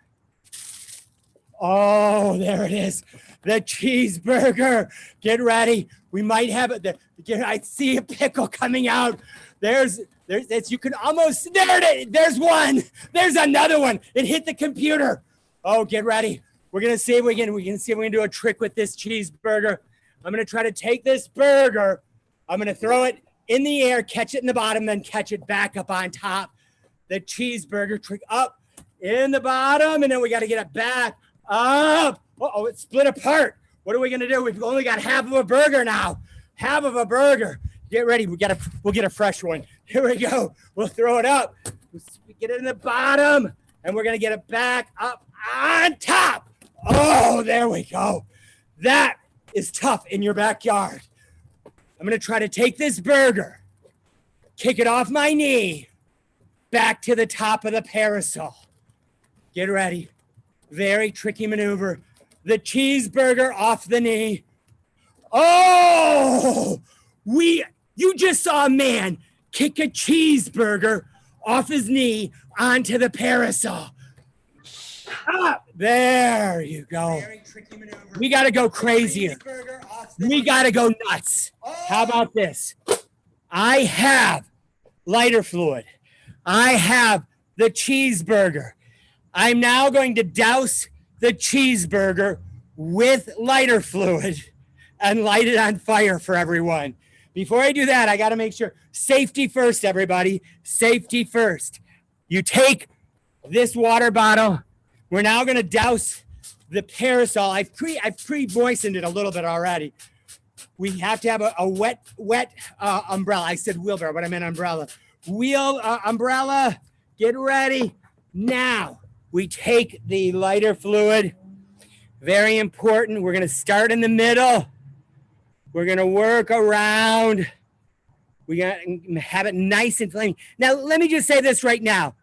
Oh, there it is. The cheeseburger. Get ready. We might have it. I see a pickle coming out. There's you can almost, there it is. There's one. There's another one. It hit the computer. Oh, get ready. We're going to see if we can do a trick with this cheeseburger. I'm going to try to take this burger. I'm going to throw it in the air, catch it in the bottom, then catch it back up on top. The cheeseburger trick up in the bottom, and then we got to get it back up. Uh-oh, it split apart. What are we going to do? We've only got half of a burger now. Half of a burger. Get ready. We'll get a fresh one. Here we go. We'll throw it up. We'll get it in the bottom, and we're going to get it back up on top. Oh, there we go. That is tough in your backyard. I'm going to try to take this burger, kick it off my knee, back to the top of the parasol. Get ready. Very tricky maneuver. The cheeseburger off the knee. Oh, you just saw a man kick a cheeseburger off his knee onto the parasol. Up. There you go. We got to go crazier. We got to go nuts. How about this? I have lighter fluid. I have the cheeseburger. I'm now going to douse the cheeseburger with lighter fluid and light it on fire for everyone. Before I do that, I got to make sure. Safety first, everybody. Safety first. You take this water bottle. We're now going to douse the parasol. I've pre-moistened it a little bit already. We have to have a wet umbrella. I said wheelbarrow, but I meant umbrella. Umbrella, get ready. Now, we take the lighter fluid. Very important. We're going to start in the middle. We're going to work around. We got to have it nice and flaming. Now, let me just say this right now.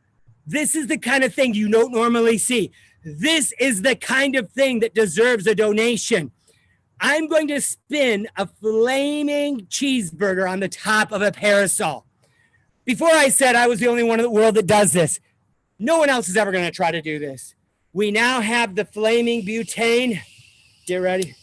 This is the kind of thing you don't normally see. This is the kind of thing that deserves a donation. I'm going to spin a flaming cheeseburger on the top of a parasol. Before I said I was the only one in the world that does this. No one else is ever going to try to do this. We now have the flaming butane. Get ready.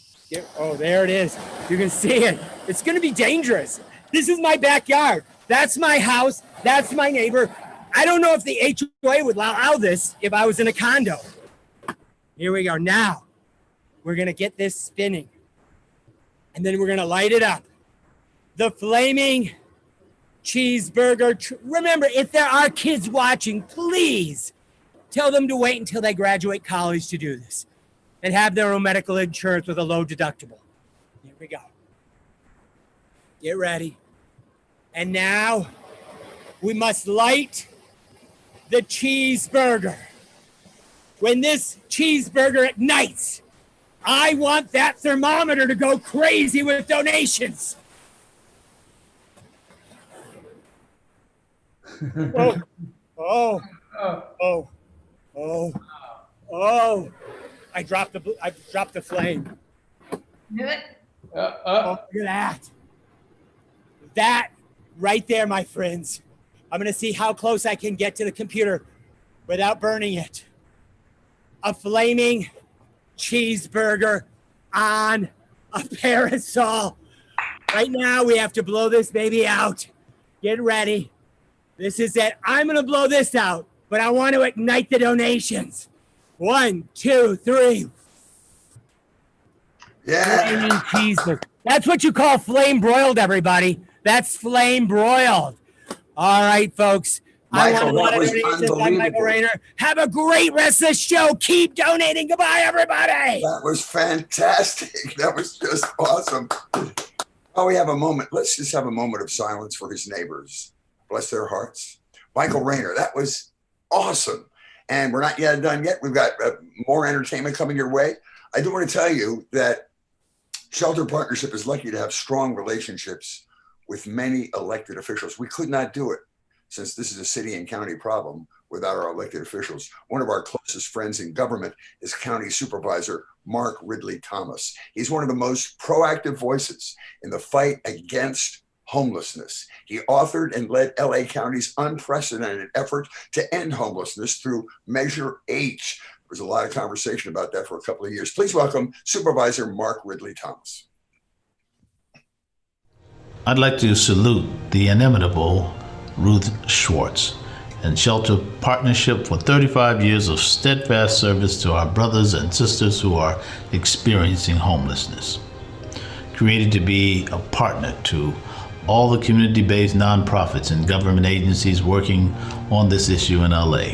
Oh, there it is. You can see it. It's going to be dangerous. This is my backyard. That's my house. That's my neighbor. I don't know if the HOA would allow this if I was in a condo. Here we go. Now, we're going to get this spinning. And then we're going to light it up. The flaming cheeseburger. Remember, if there are kids watching, please tell them to wait until they graduate college to do this and have their own medical insurance with a low deductible. Here we go. Get ready. And now we must light the cheeseburger. When this cheeseburger ignites, I want that thermometer to go crazy with donations. Oh. I dropped the flame. Do it. Oh, look at that. That right there, my friends. I'm going to see how close I can get to the computer without burning it. A flaming cheeseburger on a parasol. Right now, we have to blow this baby out. Get ready. This is it. I'm going to blow this out, but I want to ignite the donations. 1, 2, 3. Yeah. Flaming cheeseburger. That's what you call flame broiled, everybody. That's flame broiled. All right, folks. Michael, I want that was to donations. I'm Michael unbelievable. Rayner. Have a great rest of the show. Keep donating. Goodbye, everybody. That was fantastic. That was just awesome. Oh, we have a moment. Let's just have a moment of silence for his neighbors. Bless their hearts. Michael Rayner, that was awesome. And we're not yet done yet. We've got more entertainment coming your way. I do want to tell you that Shelter Partnership is lucky to have strong relationships with many elected officials. We could not do it, since this is a city and county problem, without our elected officials. One of our closest friends in government is County Supervisor Mark Ridley Thomas. He's one of the most proactive voices in the fight against homelessness. He authored and led LA County's unprecedented effort to end homelessness through Measure H. There was a lot of conversation about that for a couple of years. Please welcome Supervisor Mark Ridley Thomas. I'd like to salute the inimitable Ruth Schwartz and Shelter Partnership for 35 years of steadfast service to our brothers and sisters who are experiencing homelessness. Created to be a partner to all the community-based nonprofits and government agencies working on this issue in LA.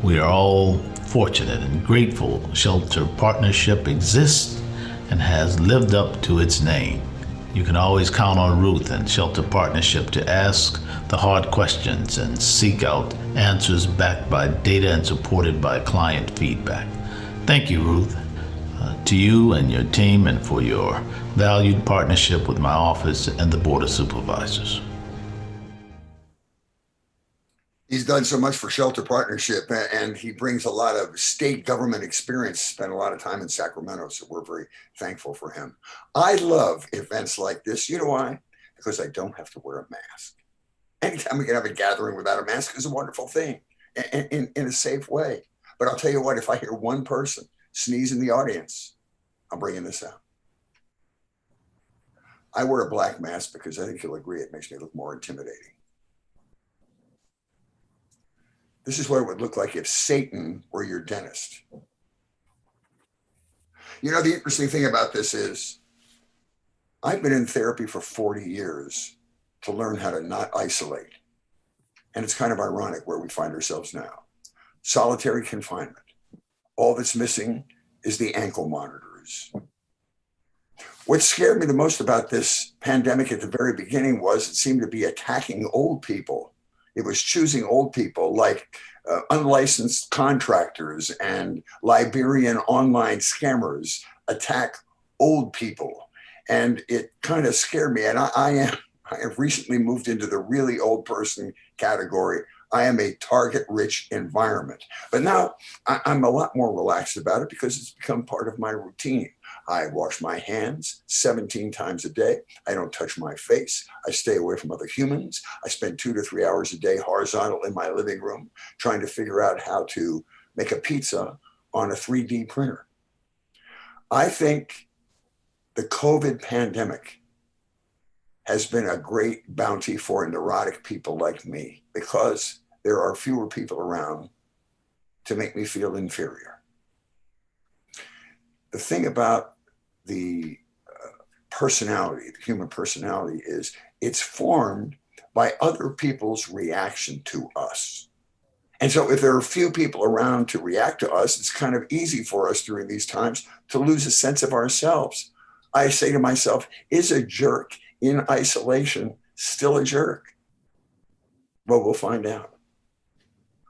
We are all fortunate and grateful Shelter Partnership exists and has lived up to its name. You can always count on Ruth and Shelter Partnership to ask the hard questions and seek out answers backed by data and supported by client feedback. Thank you, Ruth, to you and your team, and for your valued partnership with my office and the Board of Supervisors. He's done so much for Shelter Partnership, and he brings a lot of state government experience, spent a lot of time in Sacramento, so we're very thankful for him. I love events like this. You know why? Because I don't have to wear a mask. Anytime we can have a gathering without a mask is a wonderful thing in a safe way. But I'll tell you what, if I hear one person sneeze in the audience, I'm bringing this out. I wear a black mask because I think you'll agree it makes me look more intimidating. This is what it would look like if Satan were your dentist. You know, the interesting thing about this is I've been in therapy for 40 years to learn how to not isolate. And it's kind of ironic where we find ourselves now. Solitary confinement. All that's missing is the ankle monitors. What scared me the most about this pandemic at the very beginning was it seemed to be attacking old people. It was choosing old people like unlicensed contractors and Liberian online scammers attack old people. And it kind of scared me. And I have recently moved into the really old person category. I am a target-rich environment. But now I'm a lot more relaxed about it because it's become part of my routine. I wash my hands 17 times a day. I don't touch my face. I stay away from other humans. I spend 2 to 3 hours a day horizontal in my living room trying to figure out how to make a pizza on a 3D printer. I think the COVID pandemic has been a great bounty for neurotic people like me because there are fewer people around to make me feel inferior. The thing about the personality, the human personality, is it's formed by other people's reaction to us. And so if there are few people around to react to us, it's kind of easy for us during these times to lose a sense of ourselves. I say to myself, is a jerk in isolation still a jerk? Well, we'll find out.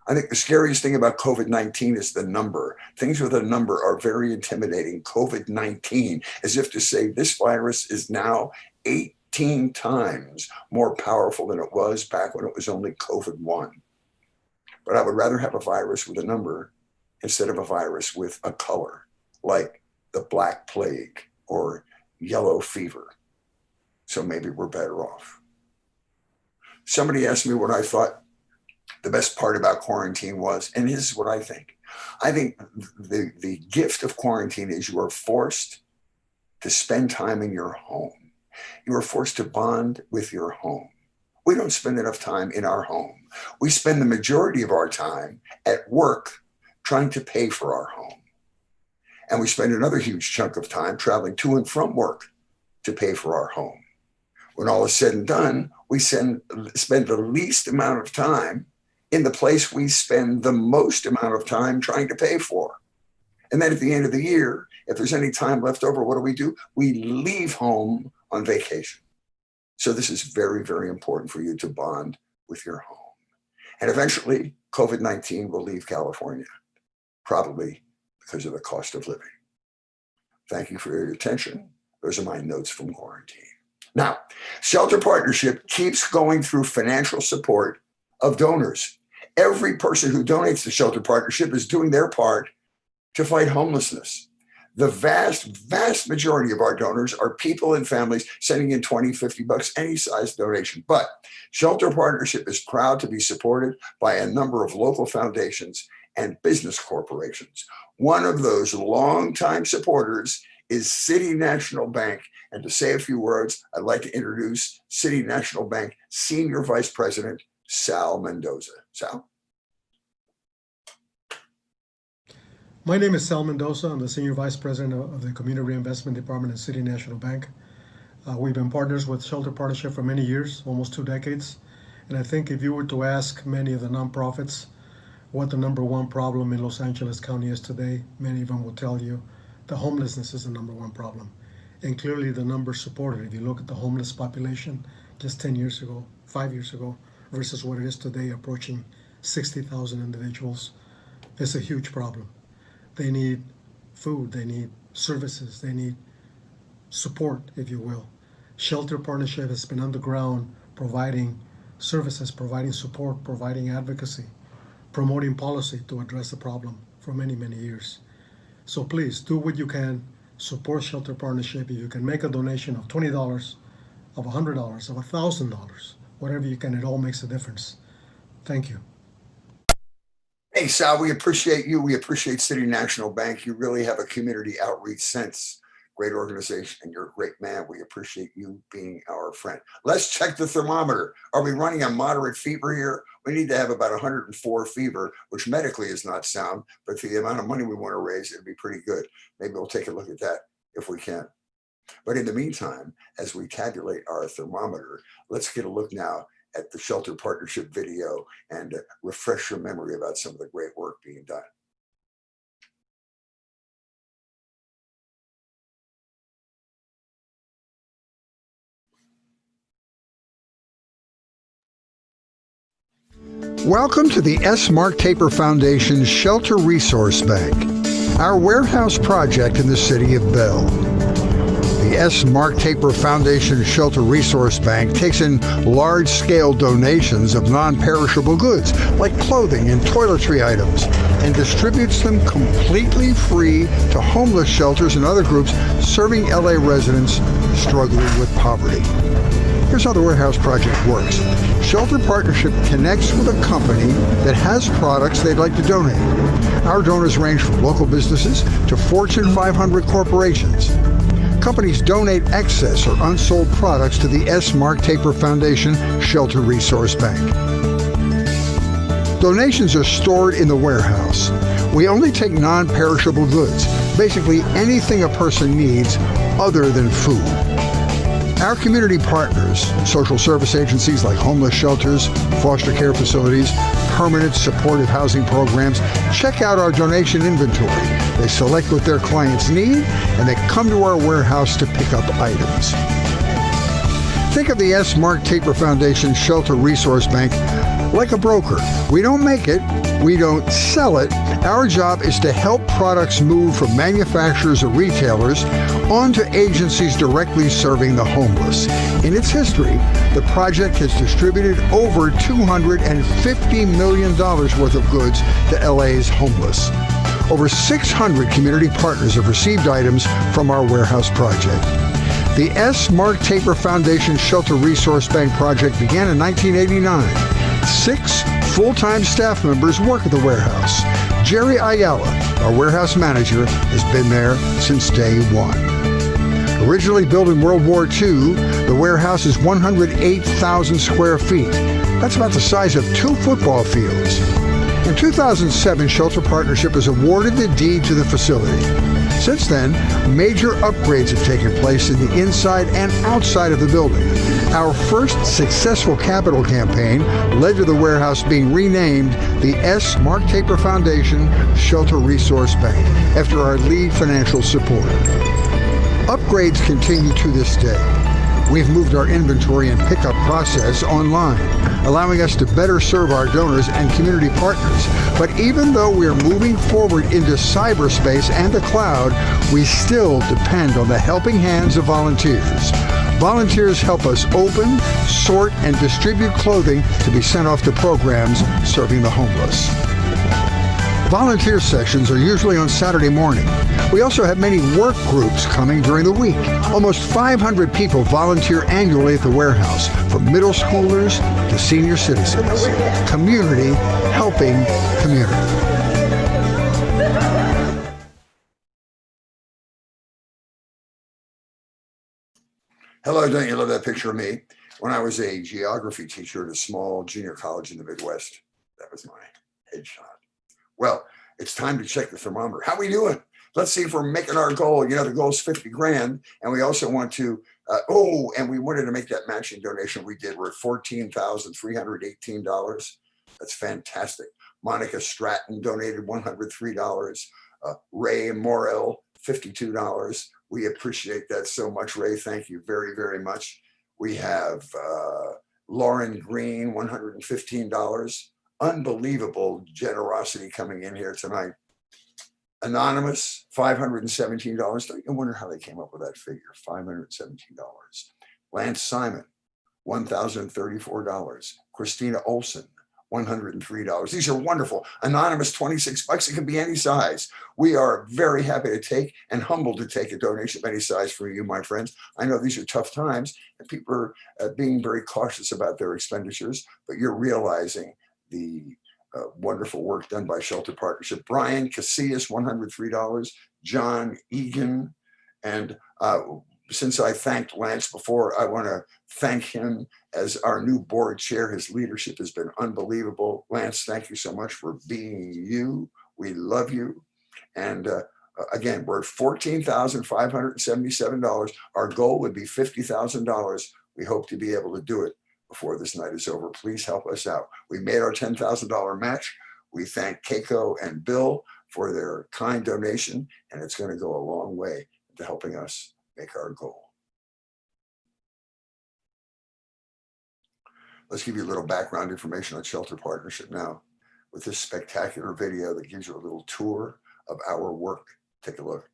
I think the scariest thing about COVID-19 is the number. Things with a number are very intimidating. COVID-19, as if to say this virus is now 18 times more powerful than it was back when it was only COVID-1. But I would rather have a virus with a number instead of a virus with a color, like the Black Plague or yellow fever. So maybe we're better off. Somebody asked me what I thought the best part about quarantine was, and this is what I think. I think the gift of quarantine is you are forced to spend time in your home. You are forced to bond with your home. We don't spend enough time in our home. We spend the majority of our time at work trying to pay for our home. And we spend another huge chunk of time traveling to and from work to pay for our home. When all is said and done, we spend the least amount of time in the place we spend the most amount of time trying to pay for. And then at the end of the year, if there's any time left over, what do? We leave home on vacation. So this is very, very important for you to bond with your home. And eventually, COVID-19 will leave California, probably because of the cost of living. Thank you for your attention. Those are my notes from quarantine. Now, Shelter Partnership keeps going through financial support of donors. Every person who donates to Shelter Partnership is doing their part to fight homelessness. The vast, vast majority of our donors are people and families sending in $20, $50, any size donation. But Shelter Partnership is proud to be supported by a number of local foundations and business corporations. One of those longtime supporters is City National Bank. And to say a few words, I'd like to introduce City National Bank Senior Vice President, Sal Mendoza. Sal? My name is Sal Mendoza. I'm the Senior Vice President of the Community Reinvestment Department at City National Bank. We've been partners with Shelter Partnership for many years, almost 2 decades. And I think if you were to ask many of the nonprofits what the #1 problem in Los Angeles County is today, many of them will tell you the homelessness is the #1 problem. And clearly the numbers support it. If you look at the homeless population just 10 years ago, 5 years ago, versus what it is today, approaching 60,000 individuals, it's a huge problem. They need food, they need services, they need support, if you will. Shelter Partnership has been on the ground providing services, providing support, providing advocacy, promoting policy to address the problem for many, many years. So please do what you can, support Shelter Partnership. If you can make a donation of $20, of $100, of $1,000, whatever you can, it all makes a difference. Thank you. Hey, Sal, we appreciate you. We appreciate City National Bank. You really have a community outreach sense. Great organization, and you're a great man. We appreciate you being our friend. Let's check the thermometer. Are we running a moderate fever here? We need to have about 104 fever, which medically is not sound, but for the amount of money we want to raise, it'd be pretty good. Maybe we'll take a look at that if we can. But in the meantime, as we tabulate our thermometer, let's get a look now at the Shelter Partnership video and refresh your memory about some of the great work being done. Welcome to the S. Mark Taper Foundation's Shelter Resource Bank, our warehouse project in the city of Bell. The The S. Mark Taper Foundation Shelter Resource Bank takes in large-scale donations of non-perishable goods like clothing and toiletry items and distributes them completely free to homeless shelters and other groups serving LA residents struggling with poverty. Here's how the Warehouse Project works. Shelter Partnership connects with a company that has products they'd like to donate. Our donors range from local businesses to Fortune 500 corporations. Companies donate excess or unsold products to the S. Mark Taper Foundation Shelter Resource Bank. Donations are stored in the warehouse. We only take non-perishable goods, basically anything a person needs other than food. Our community partners, social service agencies like homeless shelters, foster care facilities, permanent supportive housing programs, check out our donation inventory. They select what their clients need, and they come to our warehouse to pick up items. Think of the S. Mark Taper Foundation Shelter Resource Bank like a broker. We don't make it, we don't sell it. Our job is to help products move from manufacturers or retailers onto agencies directly serving the homeless. In its history, the project has distributed over $250 million worth of goods to LA's homeless. Over 600 community partners have received items from our warehouse project. The S. Mark Taper Foundation Shelter Resource Bank project began in 1989. 6 full-time staff members work at the warehouse. Jerry Ayala, our warehouse manager, has been there since day one. Originally built in World War II, the warehouse is 108,000 square feet. That's about the size of 2 football fields. In 2007, Shelter Partnership was awarded the deed to the facility. Since then, major upgrades have taken place in the inside and outside of the building. Our first successful capital campaign led to the warehouse being renamed the S. Mark Taper Foundation Shelter Resource Bank after our lead financial supporter. Upgrades continue to this day. We've moved our inventory and pickup process online, allowing us to better serve our donors and community partners. But even though we're moving forward into cyberspace and the cloud, we still depend on the helping hands of volunteers. Volunteers help us open, sort, and distribute clothing to be sent off to programs serving the homeless. Volunteer sessions are usually on Saturday morning. We also have many work groups coming during the week. Almost 500 people volunteer annually at the warehouse, from middle schoolers to senior citizens. Community helping community. Hello, don't you love that picture of me? When I was a geography teacher at a small junior college in the Midwest, that was my headshot. Well, it's time to check the thermometer. How we doing? Let's see if we're making our goal. You know, the goal is 50 grand. And we also want to, and we wanted to make that matching donation. We did. We're at $14,318. That's fantastic. Monica Stratton donated $103. Ray Morrell, $52. We appreciate that so much, Ray. Thank you very, very much. We have Lauren Green, $115. Unbelievable generosity coming in here tonight. Anonymous, $517. Don't you wonder how they came up with that figure? $517. Lance Simon, $1,034. Christina Olson, $103. These are wonderful. Anonymous, $26. It can be any size. We are very happy to take and humbled to take a donation of any size for you, my friends. I know these are tough times and people are being very cautious about their expenditures, but you're realizing the wonderful work done by Shelter Partnership. Brian Casillas, $103. John Egan. And since I thanked Lance before, I want to thank him as our new board chair. His leadership has been unbelievable. Lance, thank you so much for being you. We love you. And again, we're at $14,577. Our goal would be $50,000. We hope to be able to do it before this night is over. Please help us out. We made our $10,000 match. We thank Keiko and Bill for their kind donation, and it's going to go a long way to helping us make our goal. Let's give you a little background information on Shelter Partnership now with this spectacular video that gives you a little tour of our work. Take a look.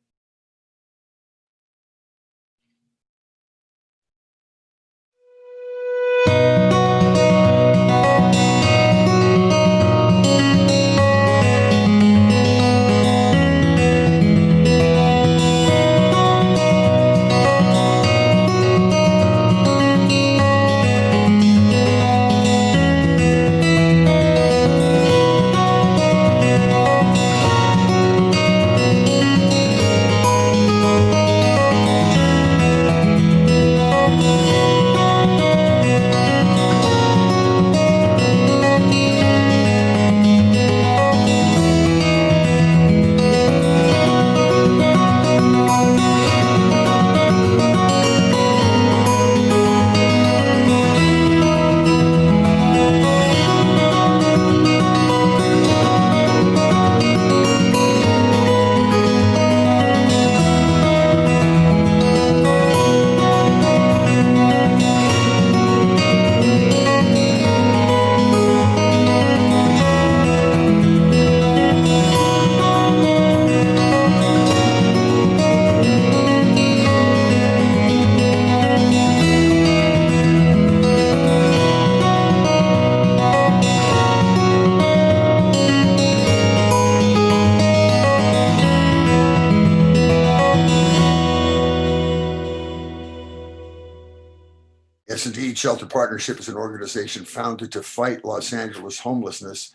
Shelter Partnership is an organization founded to fight Los Angeles homelessness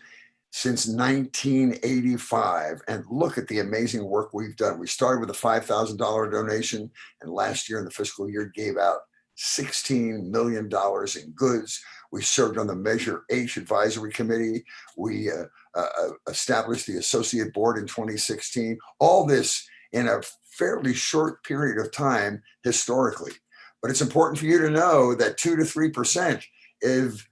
since 1985. And look at the amazing work we've done. We started with a $5,000 donation, and last year in the fiscal year gave out $16 million in goods. We served on the Measure H Advisory Committee. We established the Associate Board in 2016. All this in a fairly short period of time historically. But it's important for you to know that 2 to 3% of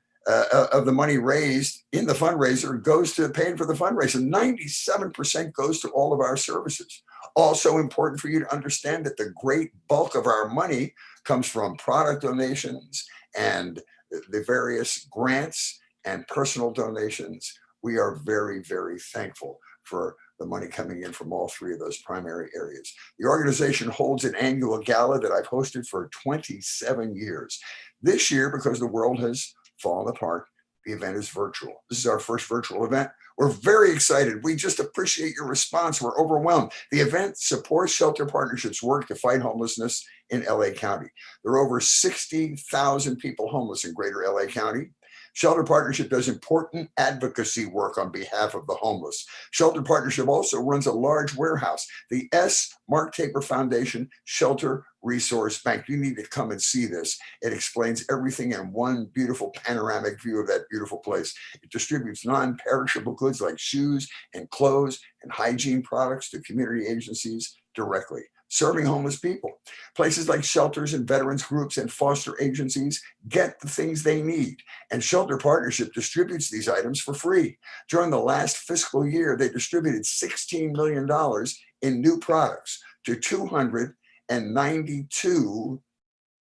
the money raised in the fundraiser goes to paying for the fundraiser. 97% goes to all of our services. Also important for you to understand that the great bulk of our money comes from product donations and the various grants and personal donations. We are very, very thankful for the money coming in from all three of those primary areas. The organization holds an annual gala that I've hosted for 27 years. This year, because the world has fallen apart, the event is virtual. This is our first virtual event. We're very excited. We just appreciate your response. We're overwhelmed. The event supports Shelter Partnership's work to fight homelessness in LA County. There are over 60,000 people homeless in greater LA County. Shelter Partnership does important advocacy work on behalf of the homeless. Shelter Partnership also runs a large warehouse, the S. Mark Taper Foundation Shelter Resource Bank. You need to come and see this. It explains everything in one beautiful panoramic view of that beautiful place. It distributes non-perishable goods like shoes and clothes and hygiene products to community agencies directly, serving homeless people. Places like shelters and veterans groups and foster agencies get the things they need, and Shelter Partnership distributes these items for free. During the last fiscal year, they distributed $16 million in new products to 292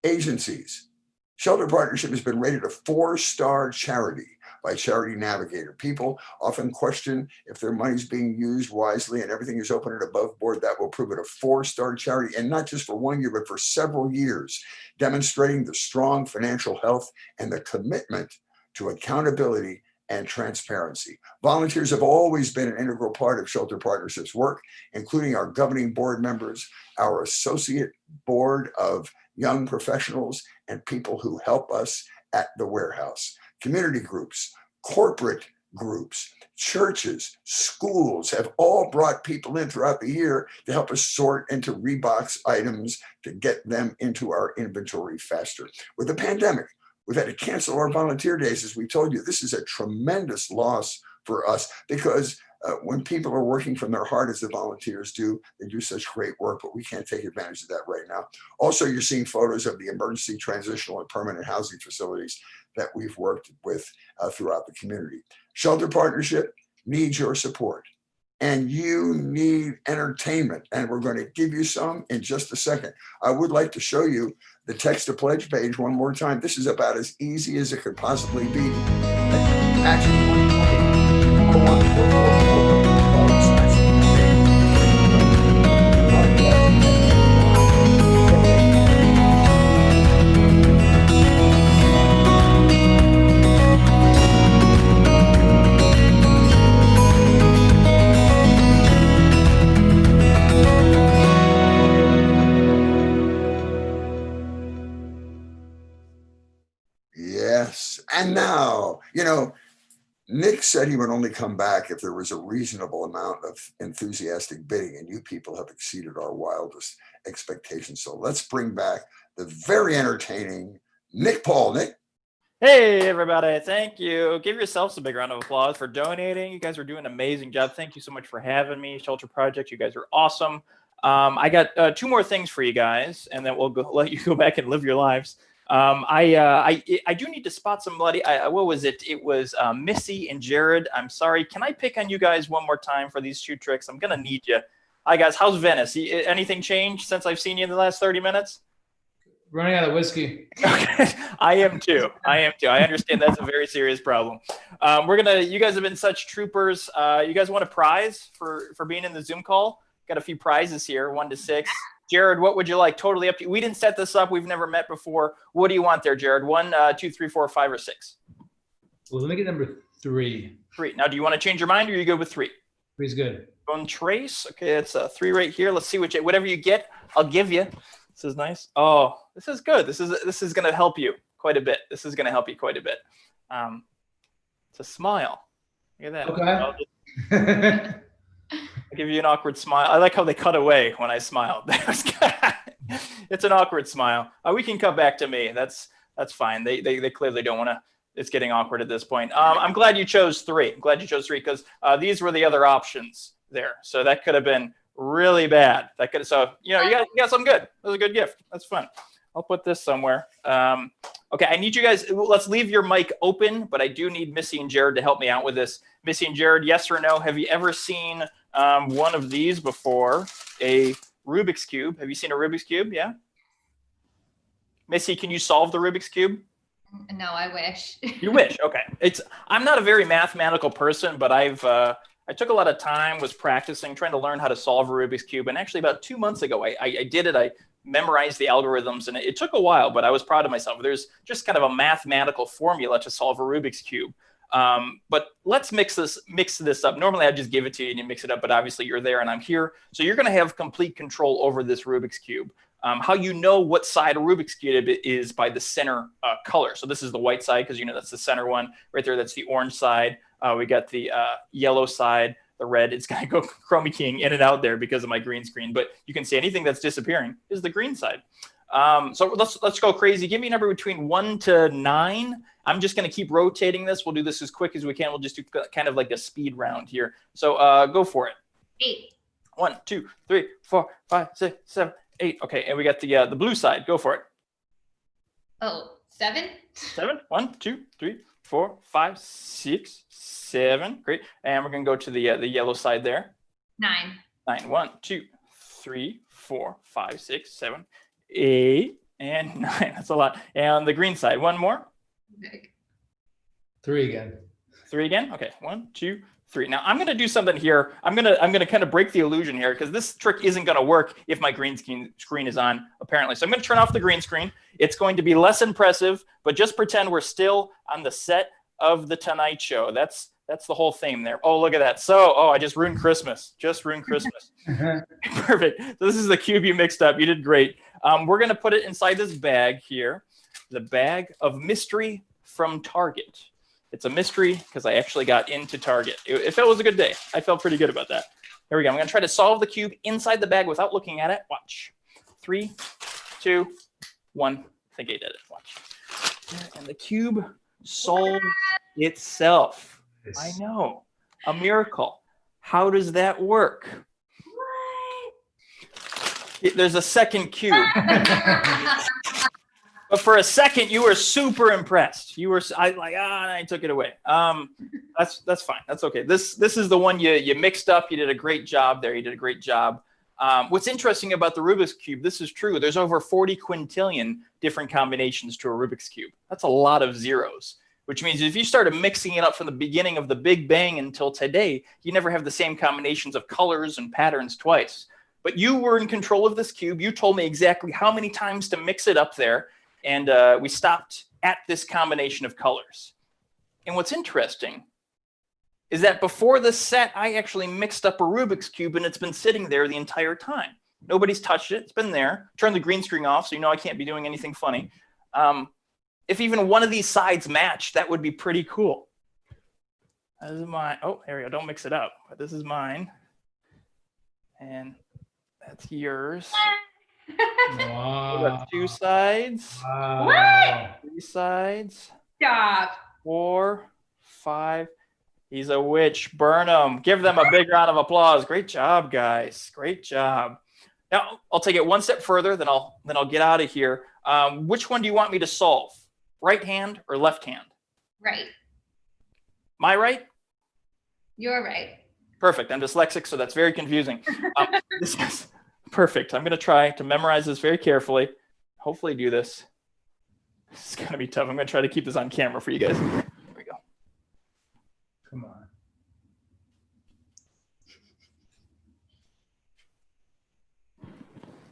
agencies. Shelter Partnership has been rated a 4-star charity by Charity Navigator. People often question if their money's being used wisely and everything is open and above board. That will prove it a 4-star charity, and not just for 1 year, but for several years, demonstrating the strong financial health and the commitment to accountability and transparency. Volunteers have always been an integral part of Shelter Partnership's work, including our governing board members, our associate board of young professionals, and people who help us at the warehouse. Community groups, corporate groups, churches, schools have all brought people in throughout the year to help us sort into Reeboks items to get them into our inventory faster. With the pandemic, we've had to cancel our volunteer days. As we told you, this is a tremendous loss for us because when people are working from their heart as the volunteers do, they do such great work, but we can't take advantage of that right now. Also, you're seeing photos of the emergency, transitional, and permanent housing facilities that we've worked with throughout the community. Shelter Partnership needs your support, and you need entertainment, and we're going to give you some in just a second. I would like to show you the text to pledge page one more time. This is about as easy as it could possibly be. Yes. And now, Nick said he would only come back if there was a reasonable amount of enthusiastic bidding, and you people have exceeded our wildest expectations. So let's bring back the very entertaining Nick Paul. Nick. Hey, everybody. Thank you. Give yourselves a big round of applause for donating. You guys are doing an amazing job. Thank you so much for having me. Shelter Project, you guys are awesome. I got 2 more things for you guys, and then we'll let you go back and live your lives. I do need to spot somebody. What was it? It was Missy and Jared. I'm sorry. Can I pick on you guys one more time for these 2 tricks? I'm going to need you. Hi, guys. How's Venice? Anything changed since I've seen you in the last 30 minutes? Running out of whiskey. Okay. I am too. I understand that's a very serious problem. You guys have been such troopers. You guys want a prize for being in the Zoom call? Got a few prizes here, 1 to 6. Jared, what would you like? Totally up to you. We didn't set this up. We've never met before. What do you want there, Jared? 1, 2, 3, 4, 5, or 6? Well, let me get number 3. 3. Now, do you want to change your mind, or you go with 3? 3 is good. Going trace. Okay, it's 3 right here. Let's see whatever you get, I'll give you. This is nice. Oh, this is good. This is going to help you. quite a bit. This is going to help you quite a bit. It's a smile. Look at that. Okay. I'll give you an awkward smile. I like how they cut away when I smile. It's an awkward smile. We can cut back to me. That's fine. They clearly don't want to. It's getting awkward at this point. I'm glad you chose 3. I'm glad you chose 3 because these were the other options there. So that could have been really bad. So you got something good. That was a good gift. That's fun. I'll put this somewhere. Okay, I need you guys. Let's leave your mic open, but I do need Missy and Jared to help me out with this. Missy and Jared, yes or no? Have you ever seen one of these before? A Rubik's Cube. Have you seen a Rubik's Cube? Yeah. Missy, can you solve the Rubik's Cube? No, I wish. You wish. Okay. I'm not a very mathematical person, but I took a lot of time, was practicing, trying to learn how to solve a Rubik's Cube. And actually about 2 months ago, I did it. I memorized the algorithms, and it took a while, but I was proud of myself. There's just kind of a mathematical formula to solve a Rubik's Cube. But let's mix this up. Normally I just give it to you and you mix it up, but obviously you're there and I'm here. So you're going to have complete control over this Rubik's Cube. How you know what side a Rubik's Cube is by the center color. So this is the white side because that's the center one right there. That's the orange side. We got the yellow side, the red. It's going to go chroma keying in and out there because of my green screen. But you can see anything that's disappearing is the green side. So let's go crazy. Give me a number between 1 to 9. I'm just going to keep rotating this. We'll do this as quick as we can. We'll just do kind of like a speed round here. So go for it. 8. 1, 2, 3, 4, 5, 6, 7, 8. Okay, and we got the blue side. Go for it. Oh, 7. 7. 1, 2, 3, 4, 5, 6, 7. Great. And we're going to go to the yellow side there. 9. 9. 1, 2, 3, 4, 5, 6, 7, 8, and 9. That's a lot. And the green side. One more. 3 again. 3 again. Okay. 1, 2, 3. Now I'm going to do something here. I'm going to kind of break the illusion here because this trick isn't going to work if my green screen is on apparently. So I'm going to turn off the green screen. It's going to be less impressive, but just pretend we're still on the set of the Tonight Show. That's the whole theme there. Oh, look at that. So, I just ruined Christmas. Just ruined Christmas. Perfect. So this is the cube you mixed up. You did great. We're going to put it inside this bag here. The bag of mystery from Target. It's a mystery because I actually got into Target. It was a good day. I felt pretty good about that. Here we go. I'm going to try to solve the cube inside the bag without looking at it. Watch. 3, 2, 1. I think I did it. Watch. And the cube solved itself. I know. A miracle. How does that work? What? There's a second cube. But for a second, you were super impressed. You were I took it away. That's fine. That's okay. This is the one you mixed up. You did a great job there. You did a great job. What's interesting about the Rubik's Cube, this is true. There's over 40 quintillion different combinations to a Rubik's Cube. That's a lot of zeros, which means if you started mixing it up from the beginning of the Big Bang until today, you never have the same combinations of colors and patterns twice. But you were in control of this cube. You told me exactly how many times to mix it up there. And we stopped at this combination of colors. And what's interesting is that before the set, I actually mixed up a Rubik's Cube and it's been sitting there the entire time. Nobody's touched it. It's been there. Turn the green screen off so you know I can't be doing anything funny. If even one of these sides matched, that would be pretty cool. This is mine. Oh, there we go. Don't mix it up. But this is mine. And that's yours. Wow. We got 2 sides. Wow. What? 3 sides. Stop. 4, 5. He's a witch. Burn him. Give them a big round of applause. Great job, guys. Great job. Now I'll take it one step further. Then I'll get out of here. Which one do you want me to solve? Right hand or left hand? Right. My right? You're right. Perfect. I'm dyslexic, so that's very confusing. This is perfect. I'm going to try to memorize this very carefully. Hopefully do this. This is going to be tough. I'm going to try to keep this on camera for you guys. Here we go. Come on.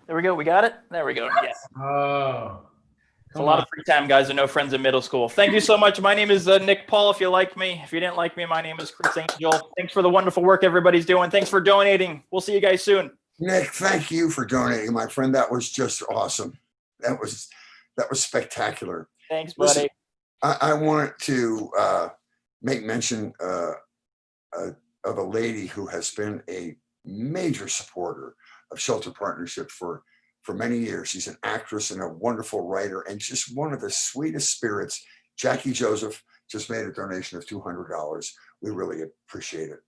There we go. We got it. There we go. Yes. Oh. It's a lot of free time, guys, and no friends in middle school. Thank you so much. My name is Nick Paul, if you like me. If you didn't like me, my name is Chris Angel. Thanks for the wonderful work everybody's doing. Thanks for donating. We'll see you guys soon. Nick, thank you for donating, my friend. That was just awesome. That was spectacular. Thanks, Listen, buddy. I want to make mention of a lady who has been a major supporter of Shelter Partnership for many years. She's an actress and a wonderful writer and just one of the sweetest spirits. Jackie Joseph just made a donation of $200. We really appreciate it.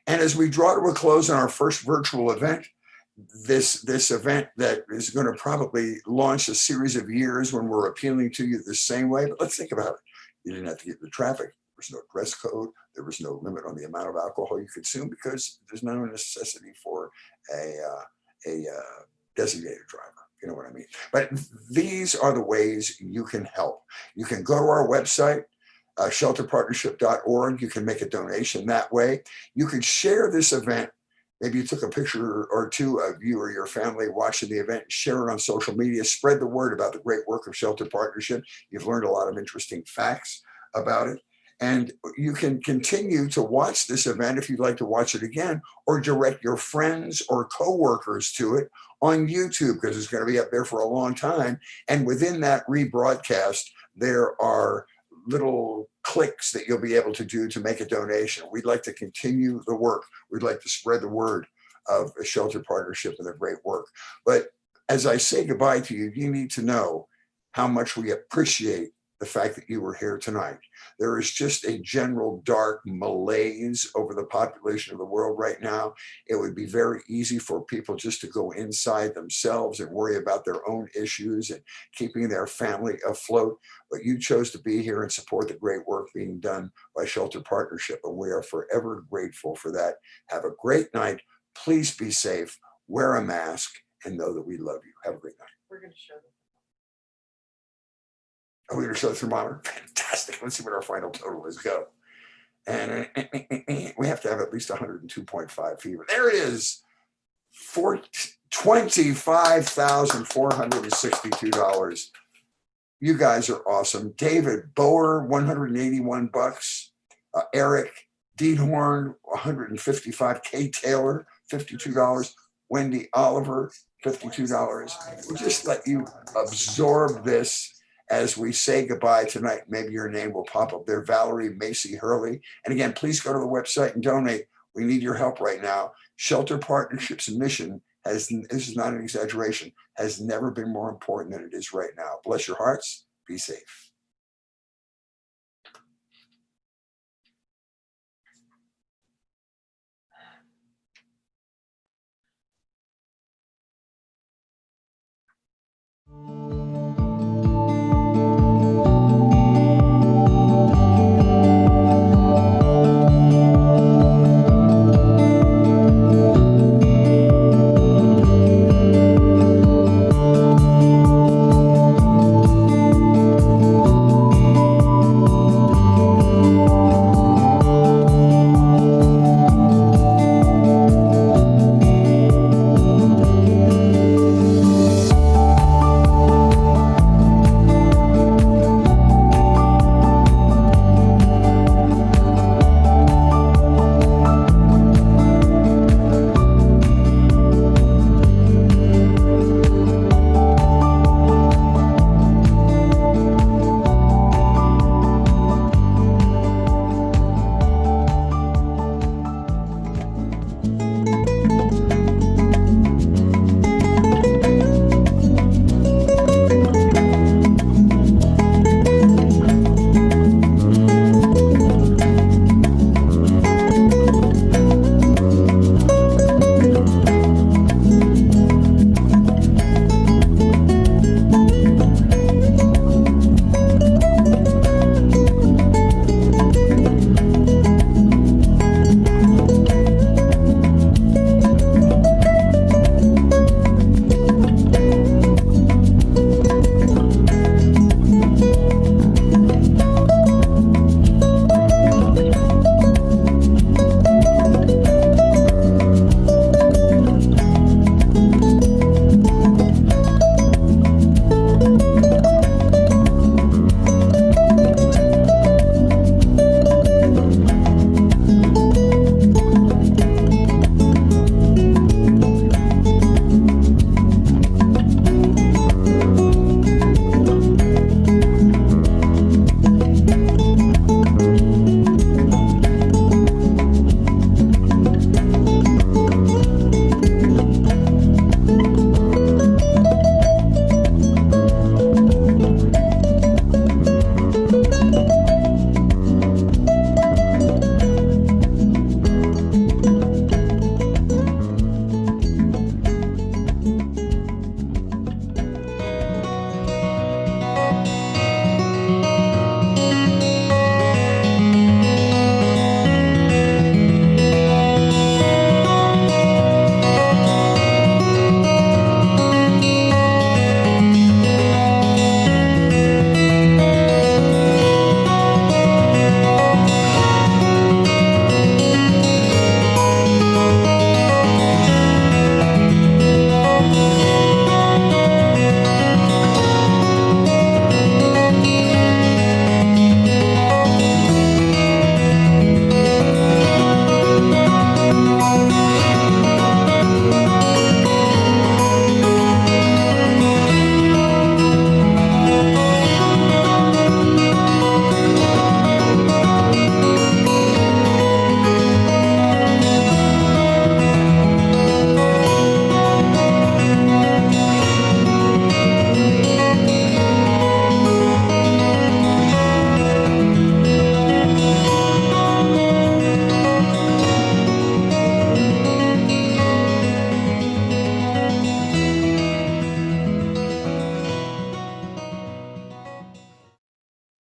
And as we draw to a close on our first virtual event, this event that is going to probably launch a series of years when we're appealing to you the same way, but let's think about it. You didn't have to get in the traffic. There was no dress code. There was no limit on the amount of alcohol you consume because there's no necessity for a designated driver. You know what I mean? But these are the ways you can help. You can go to our website, shelterpartnership.org. You can make a donation that way. You can share this event. Maybe you took a picture or two of you or your family watching the event, share it on social media, spread the word about the great work of Shelter Partnership. You've learned a lot of interesting facts about it. And you can continue to watch this event if you'd like to watch it again, or direct your friends or coworkers to it on YouTube, because it's going to be up there for a long time. And within that rebroadcast, there are little clicks that you'll be able to do to make a donation. We'd like to continue the work. We'd like to spread the word of a Shelter Partnership and their great work. But as I say goodbye to you, you need to know how much we appreciate the fact that you were here tonight. There is just a general dark malaise over the population of the world right now. It would be very easy for people just to go inside themselves and worry about their own issues and keeping their family afloat. But you chose to be here and support the great work being done by Shelter Partnership, and we are forever grateful for that. Have a great night. Please be safe, wear a mask, and know that we love you. Have a great night. We're going to show them. Are we going to show the thermometer? Fantastic. Let's see what our final total is. Go. And we have to have at least 102.5 fever. There it is. $25,462. You guys are awesome. David Bower, $181. Eric Deanhorn, $155. Kay Taylor, $52. Wendy Oliver, $52. We'll just let you absorb this as we say goodbye tonight. Maybe your name will pop up there. Valerie Macy Hurley. And again, please go to the website and donate. We need your help right now. Shelter Partnership's mission has, this is not an exaggeration, has never been more important than it is right now. Bless your hearts. Be safe.